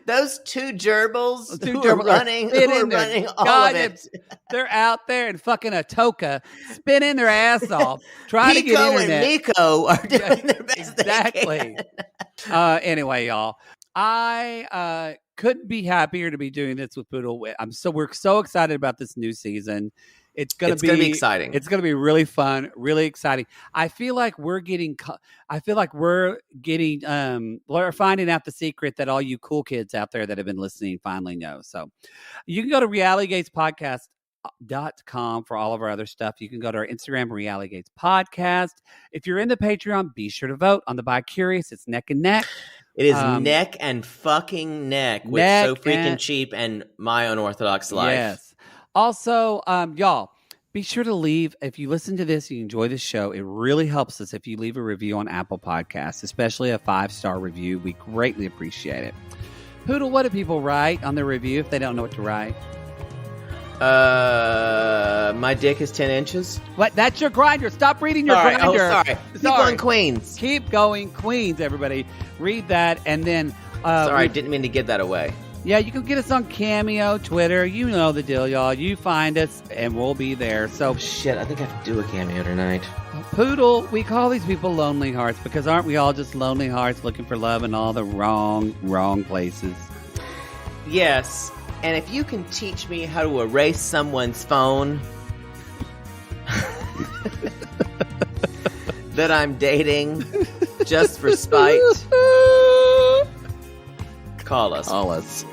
C: Those 2 gerbils who are running all of it.
B: They're out there in fucking Atoka, spinning their ass off, trying to get internet.
C: And Nico are doing their best.
B: Exactly. Anyway, y'all, I couldn't be happier to be doing this with Poodle. We're so excited about this new season. It's gonna be
C: exciting.
B: It's gonna be really fun, really exciting. I feel like we're finding out the secret that all you cool kids out there that have been listening finally know. So you can go to realitygatespodcast.com for all of our other stuff. You can go to our Instagram, Reality Gates Podcast. If you're in the Patreon, be sure to vote on the Bi Curious. It's neck and neck.
C: It is neck and fucking neck with So Freaking Cheap and My Unorthodox Life.
B: Yes. Also, y'all, be sure to leave. If you listen to this, you enjoy this show, it really helps us if you leave a review on Apple Podcasts, especially a 5-star review. We greatly appreciate it. Poodle, what do people write on their review if they don't know what to write?
C: My dick is 10 inches.
B: What? That's your Grindr. Stop reading your Grindr.
C: Oh, sorry. Keep going, Queens.
B: Keep going, Queens, everybody. Read that, and then...
C: sorry, I didn't mean to give that away.
B: Yeah, you can get us on Cameo, Twitter. You know the deal, y'all. You find us, and we'll be there. So
C: shit, I think I have to do a Cameo tonight.
B: Poodle, we call these people lonely hearts because aren't we all just lonely hearts looking for love in all the wrong places?
C: Yes. And if you can teach me how to erase someone's phone that I'm dating just for spite, call us.
B: Call us.